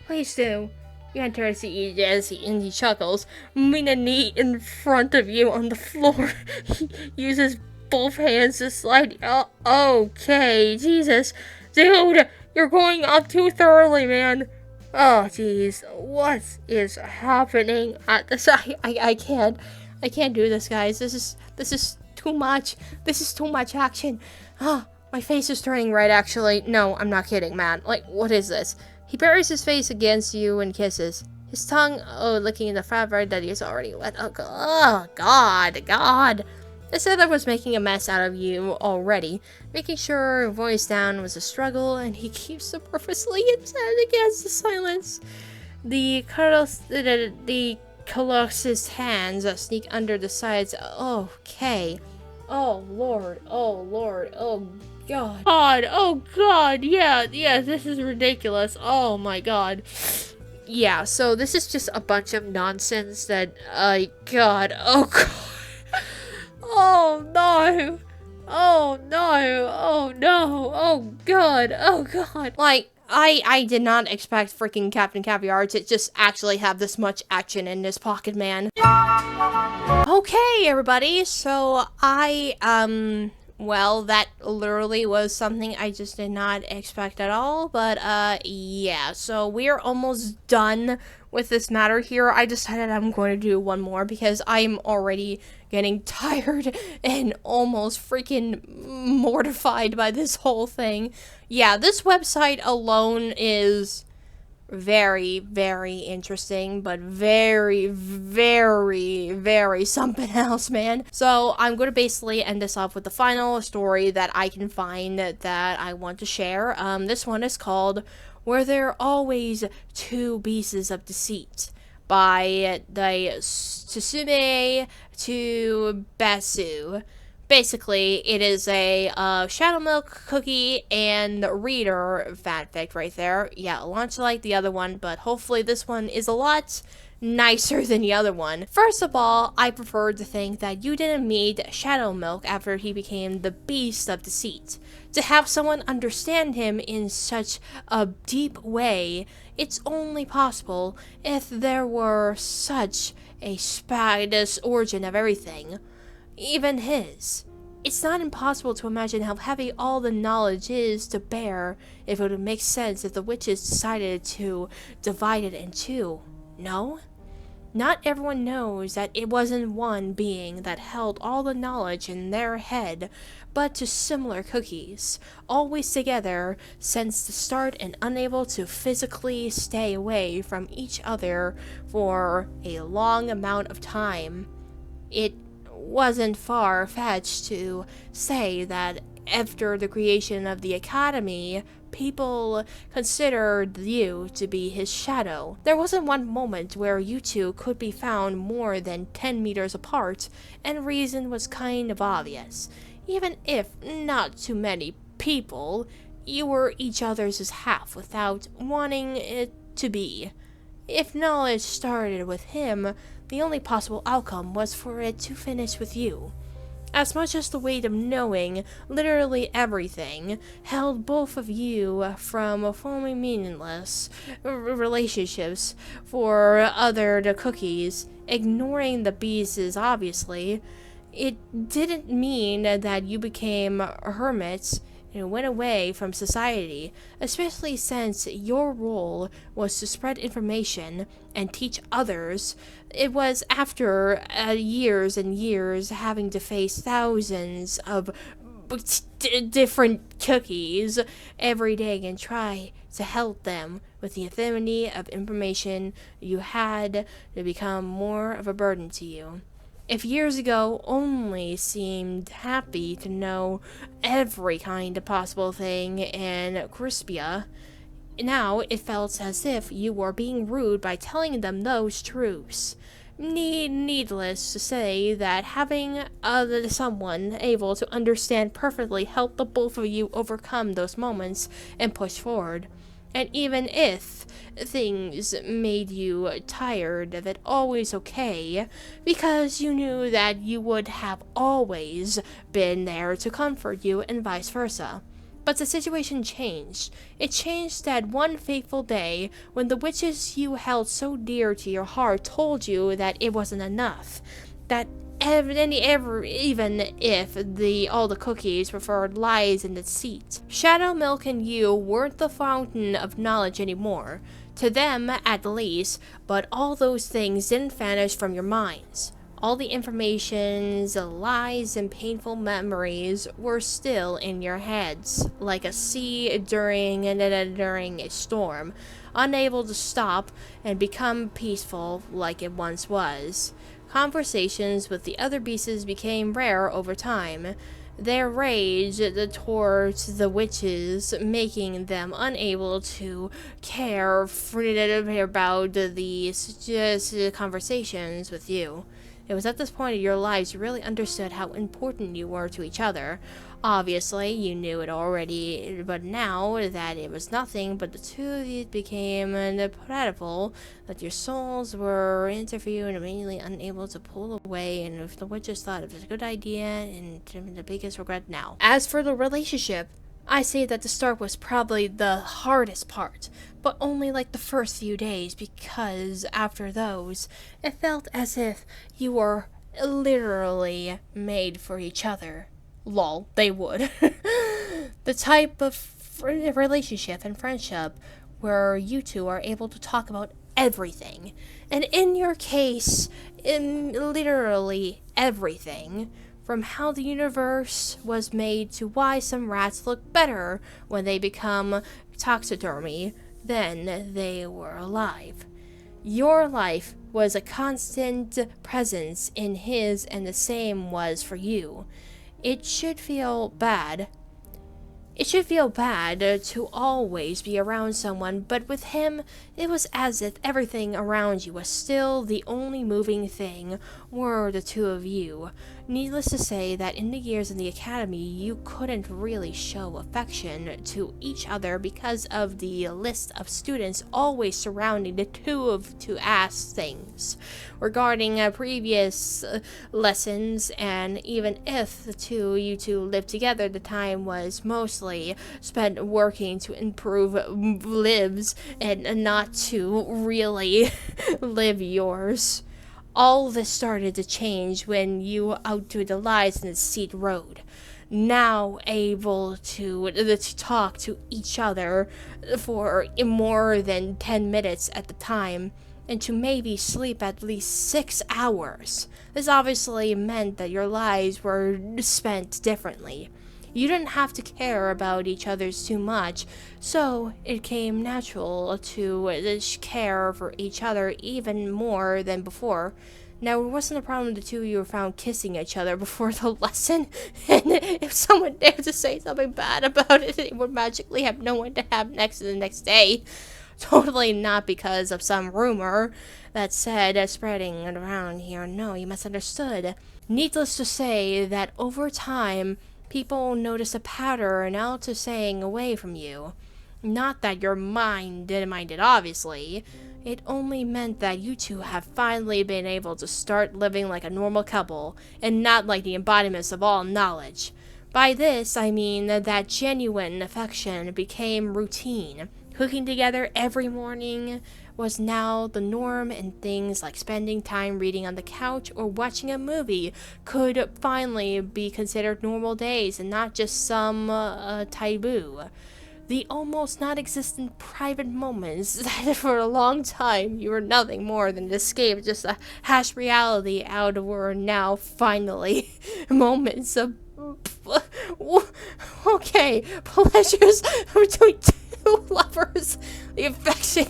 Please do. You enter as he chuckles, moving a knee in front of you on the floor. He uses both hands to slide. Oh, okay, Jesus. Dude, you're going up too thoroughly, man. Oh, jeez. What is happening at this? I can't do this, guys. This is too much. This is too much action. Oh, my face is turning red, actually. No, I'm not kidding, man. Like, what is this? He buries his face against you and kisses. His tongue, licking the fabric that he's already wet. Oh, God. The sailor was making a mess out of you already. Making sure your voice down was a struggle, and he keeps superfluously intent against the silence. The Colossus hands sneak under the sides. Okay. Oh, Lord. Oh, God. Oh, God. Yeah, this is ridiculous. Oh, my God. Yeah, so this is just a bunch of nonsense that, God. Oh, God. Oh, no. Oh, no. Oh, no. Oh, God. Oh, God. Like, I did not expect freaking Captain Caviar to just actually have this much action in his pocket, man. Okay, everybody, so I Well, that literally was something I just did not expect at all, but yeah, so we're almost done with this matter here. I decided I'm going to do one more because I'm already getting tired and almost freaking mortified by this whole thing. Yeah, this website alone is very, very interesting, but very, very, very something else, man. So I'm going to basically end this off with the final story that I can find that I want to share. This one is called "Were There Always Two Pieces of Deceit" by the Tsusume to Basu. Basically, it is a Shadow Milk cookie and reader fanfic right there. Yeah, a lot like the other one, but hopefully this one is a lot nicer than the other one. First of all, I prefer to think that you didn't meet Shadow Milk after he became the Beast of Deceit. To have someone understand him in such a deep way, it's only possible if there were such a this origin of everything. Even his. It's not impossible to imagine how heavy all the knowledge is to bear if it would make sense if the witches decided to divide it in two. No? Not everyone knows that it wasn't one being that held all the knowledge in their head, but two similar cookies, always together since the start and unable to physically stay away from each other for a long amount of time. It wasn't far-fetched to say that after the creation of the Academy, people considered you to be his shadow. There wasn't one moment where you two could be found more than 10 meters apart, and reason was kind of obvious. Even if not too many people, you were each other's half without wanting it to be. If knowledge started with him, the only possible outcome was for it to finish with you. As much as the weight of knowing literally everything held both of you from forming meaningless relationships for the cookies, ignoring the beasts obviously, it didn't mean that you became hermits and went away from society, especially since your role was to spread information and teach others. It was after years and years having to face thousands of different cookies every day and try to help them with the infinity of information you had to become more of a burden to you. If years ago only seemed happy to know every kind of possible thing in Crispia, now it felt as if you were being rude by telling them those truths. Needless to say that having someone able to understand perfectly helped the both of you overcome those moments and push forward. And even if things made you tired of it, always okay, because you knew that you would have always been there to comfort you and vice versa. But the situation changed. It changed that one fateful day when the witches you held so dear to your heart told you that it wasn't enough. That even if all the cookies preferred lies and deceit. Shadow Milk and you weren't the fountain of knowledge anymore. To them, at least, but all those things didn't vanish from your minds. All the informations, lies, and painful memories were still in your heads, like a sea during a storm, unable to stop and become peaceful like it once was. Conversations with the other beasts became rare over time. Their rage towards the witches, making them unable to care about these conversations with you. It was at this point in your lives you really understood how important you were to each other. Obviously, you knew it already, but now that it was nothing but the two of you, it became incredible that your souls were interviewed and immediately unable to pull away, and if the witches thought it was a good idea, and the biggest regret now. As for the relationship, I say that the start was probably the hardest part, but only like the first few days, because after those, it felt as if you were literally made for each other. Lol, they would. The type of relationship and friendship where you two are able to talk about everything. And in your case, in literally everything. From how the universe was made to why some rats look better when they become taxidermy than they were alive. Your life was a constant presence in his, and the same was for you. It should feel bad. It should feel bad to always be around someone, but with him, it was as if everything around you was still the only moving thing were the two of you. Needless to say that in the years in the academy, you couldn't really show affection to each other because of the list of students always surrounding the two of to ask things regarding previous lessons, and even if you two lived together, the time was mostly spent working to improve lives and not to really live yours. All this started to change when you outgrew the lies in the seat road. Now able to talk to each other for more than 10 minutes at the time, and to maybe sleep at least 6 hours. This obviously meant that your lives were spent differently. You didn't have to care about each other's too much, so it came natural to care for each other even more than before. Now, it wasn't a problem the two of you were found kissing each other before the lesson, and if someone dared to say something bad about it, they would magically have no one to have next to the next day. Totally not because of some rumor that said spreading around here. No, you misunderstood. Needless to say that over time, people notice a pattern out to staying away from you. Not that your mind didn't mind it, obviously. It only meant that you two have finally been able to start living like a normal couple, and not like the embodiments of all knowledge. By this, I mean that genuine affection became routine. Cooking together every morning was now the norm, and things like spending time reading on the couch or watching a movie could finally be considered normal days and not just some taboo. The almost non-existent private moments that for a long time you were nothing more than an escape, just a hashed reality out, were now finally moments of okay, pleasures between two lovers. The affection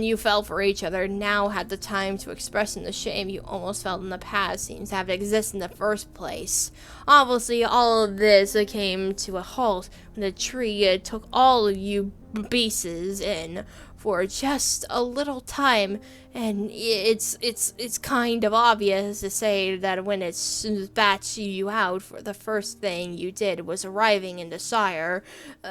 you felt for each other now had the time to express, and the shame you almost felt in the past seems to have existed in the first place. Obviously, all of this came to a halt when the tree took all of you pieces in for just a little time, and it's kind of obvious to say that when it spat you out, for the first thing you did was arriving in the Sire,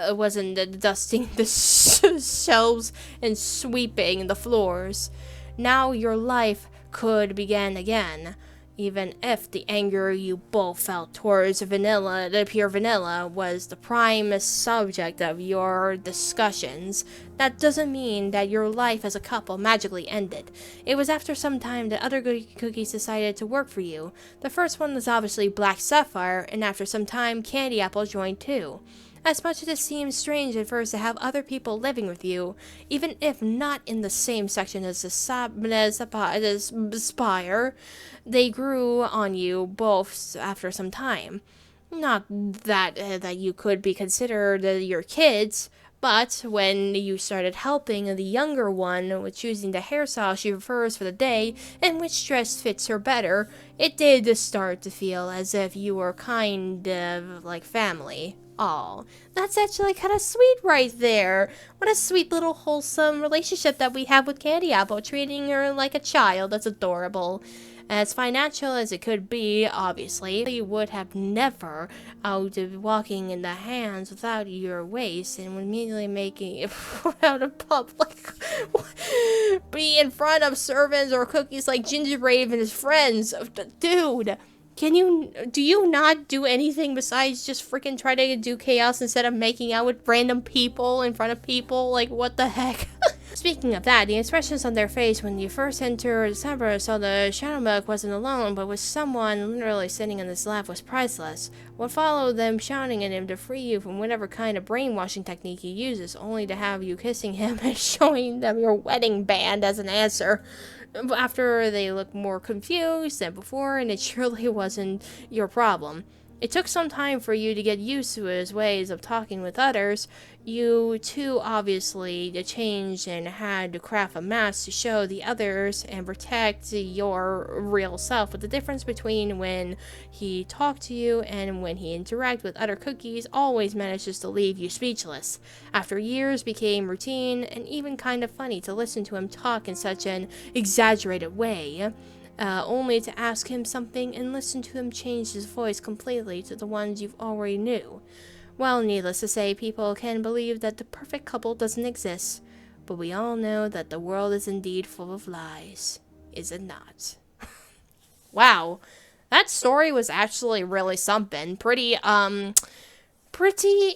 wasn't dusting the shelves and sweeping the floors. Now your life could begin again. Even if the anger you both felt towards vanilla, the pure vanilla, was the prime subject of your discussions, that doesn't mean that your life as a couple magically ended. It was after some time that other cookies decided to work for you. The first one was obviously Black Sapphire, and after some time, Candy Apple joined too. As much as it seems strange at first to have other people living with you, even if not in the same section as the Spire, they grew on you both after some time. Not that you could be considered your kids, but when you started helping the younger one with choosing the hairstyle she prefers for the day and which dress fits her better, it did start to feel as if you were kind of like family. Aw, that's actually kind of sweet right there. What a sweet little wholesome relationship that we have with Candy Apple, treating her like a child. That's adorable. As financial as it could be, obviously, you would have never out of walking in the hands without your waist and immediately making it out of public. Be in front of servants or cookies like Gingerbread and his friends. Dude. Do you not do anything besides just freaking try to do chaos instead of making out with random people in front of people? Like, what the heck? Speaking of that, the expressions on their face when you first entered December saw the Shadow Milk wasn't alone, but with someone literally sitting in his lap was priceless. What followed them shouting at him to free you from whatever kind of brainwashing technique he uses, only to have you kissing him and showing them your wedding band as an answer. After they looked more confused than before, and it surely wasn't your problem. It took some time for you to get used to his ways of talking with others. You, too, obviously changed and had to craft a mask to show the others and protect your real self. But the difference between when he talked to you and when he interacted with other cookies always manages to leave you speechless. After years became routine and even kind of funny to listen to him talk in such an exaggerated way. Only to ask him something and listen to him change his voice completely to the ones you've already knew. Well, needless to say, people can believe that the perfect couple doesn't exist, but we all know that the world is indeed full of lies, is it not? Wow, that story was actually really something. Pretty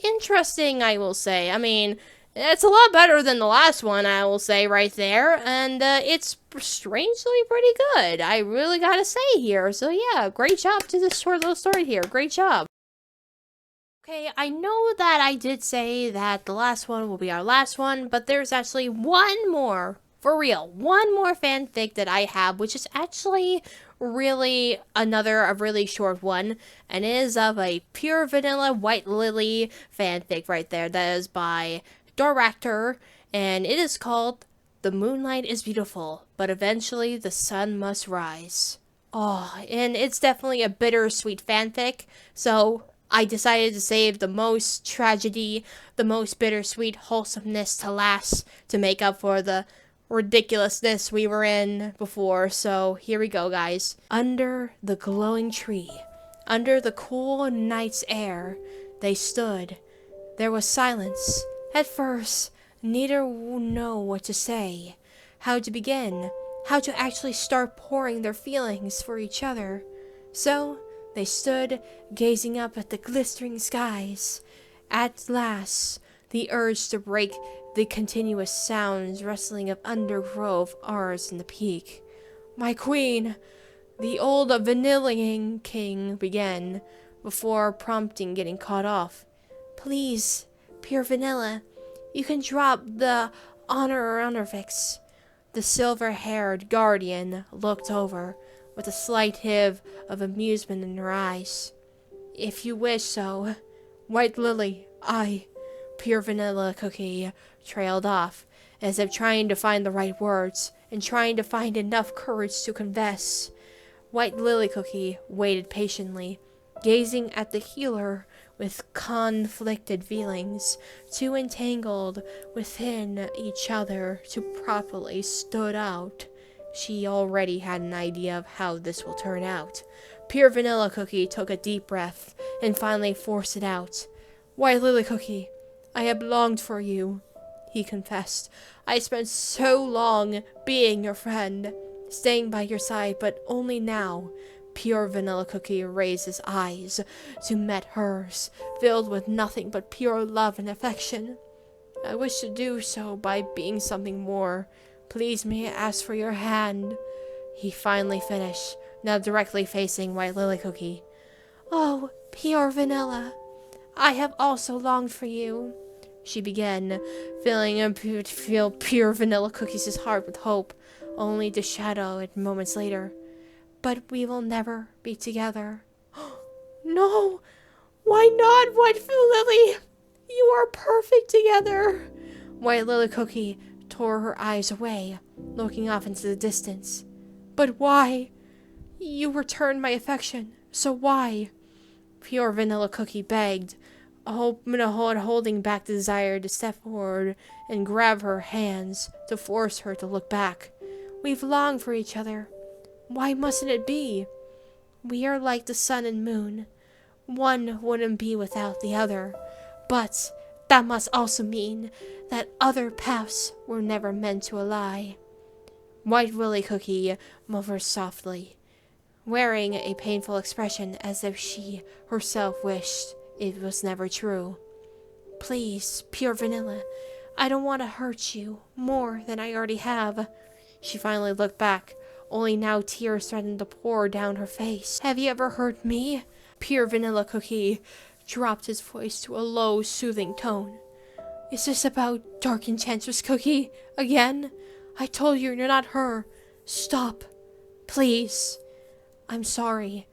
interesting, I will say. I mean, it's a lot better than the last one, I will say right there, and it's strangely pretty good. I really gotta say here. So yeah, great job to this short little story here. Great job. Okay, I know that I did say that the last one will be our last one, but there's actually one more, for real, one more fanfic that I have, which is actually really a really short one, and it is of a pure vanilla White Lily fanfic right there. That is by Director, and it is called The Moonlight is Beautiful, but eventually the sun must rise. Oh, and it's definitely a bittersweet fanfic, so I decided to save the most tragedy, the most bittersweet wholesomeness to last, to make up for the ridiculousness we were in before. So here we go, guys. Under the glowing tree, under the cool night's air, they stood. There was silence. At first, neither knew what to say, how to begin, how to actually start pouring their feelings for each other. So, they stood, gazing up at the glistening skies. At last, the urge to break the continuous sounds rustling of undergrowth arose in the peak. "My queen," the old vanilling king began, before prompting getting caught off. "Please, pure vanilla, you can drop the honorifics." The silver-haired guardian looked over, with a slight hint of amusement in her eyes. "If you wish so." White Lily, pure vanilla cookie, trailed off, as if trying to find the right words, and trying to find enough courage to confess. White Lily Cookie waited patiently, gazing at the healer with conflicted feelings, too entangled within each other to properly stood out. She already had an idea of how this will turn out. Pure Vanilla Cookie took a deep breath and finally forced it out. "White Lily Cookie, I have longed for you," he confessed. "I spent so long being your friend, staying by your side, but only now." Pure Vanilla Cookie raised his eyes to meet hers, filled with nothing but pure love and affection. "I wish to do so by being something more. Please may I ask for your hand?" He finally finished, now directly facing White Lily Cookie. "Oh, pure vanilla, I have also longed for you," she began, fill Pure Vanilla Cookie's heart with hope, only to shadow it moments later. "But we will never be together." "No, why not, White Lily? You are perfect together." White Lily Cookie tore her eyes away, looking off into the distance. "But why? You returned my affection, so why?" Pure Vanilla Cookie begged, holding back the desire to step forward and grab her hands to force her to look back. "We've longed for each other. Why mustn't it be? We are like the sun and moon. One wouldn't be without the other, but that must also mean that other paths were never meant to ally." White Lily Cookie murmured softly, wearing a painful expression as if she herself wished it was never true. "Please, pure vanilla, I don't want to hurt you more than I already have. She finally looked back, only now tears threatened to pour down her face. Have you ever hurt me? Pure Vanilla Cookie dropped his voice to a low, soothing tone. Is this about Dark Enchantress Cookie again? I told you you're not her. Stop. Please. I'm sorry.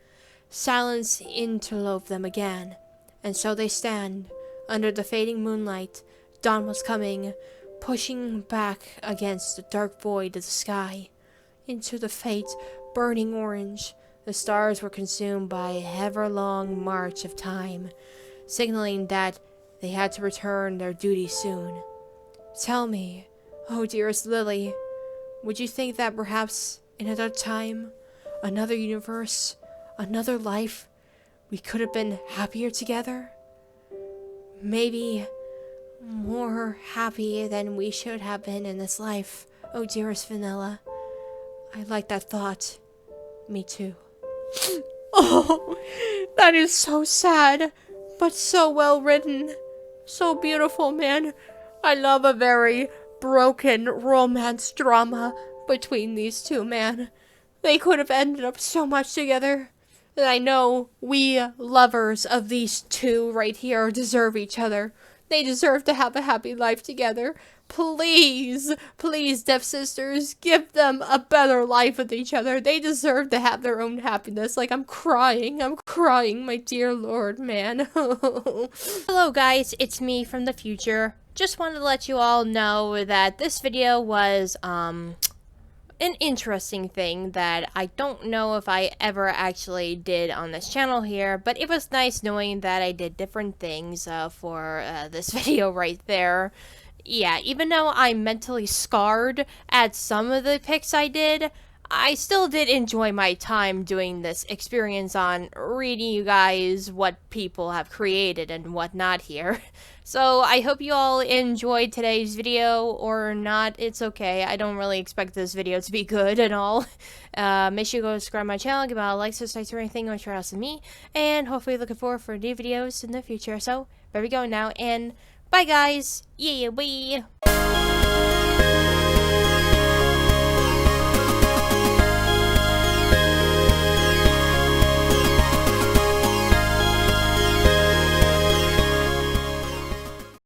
Silence interwove them again, and so they stand, under the fading moonlight. Dawn was coming, pushing back against the dark void of the sky. Into the faint, burning orange, the stars were consumed by a ever-long march of time, signaling that they had to return their duty soon. Tell me, oh dearest Lily, would you think that perhaps in another time, another universe, another life, we could have been happier together? Maybe more happy than we should have been in this life, oh dearest Vanilla. I like that thought. Me too. Oh, that is so sad, but so well written. So beautiful, man. I love a very broken romance drama between these two, man. They could have ended up so much together. And I know we lovers of these two right here deserve each other. They deserve to have a happy life together. Please, please, Deaf Sisters, give them a better life with each other. They deserve to have their own happiness. Like, I'm crying, my dear Lord, man. Hello, guys, it's me from the future. Just wanted to let you all know that this video was, an interesting thing that I don't know if I ever actually did on this channel here, but it was nice knowing that I did different things for this video right there. Yeah, even though I'm mentally scarred at some of the pics I did, I still did enjoy my time doing this experience on reading you guys what people have created and whatnot here. So I hope you all enjoyed today's video, or not, it's okay. I don't really expect this video to be good at all. Make sure you go subscribe to my channel, give it a like, subscribe or anything which else than me, and hopefully looking forward for new videos in the future. So there we go now, and bye guys. Yeah, bye.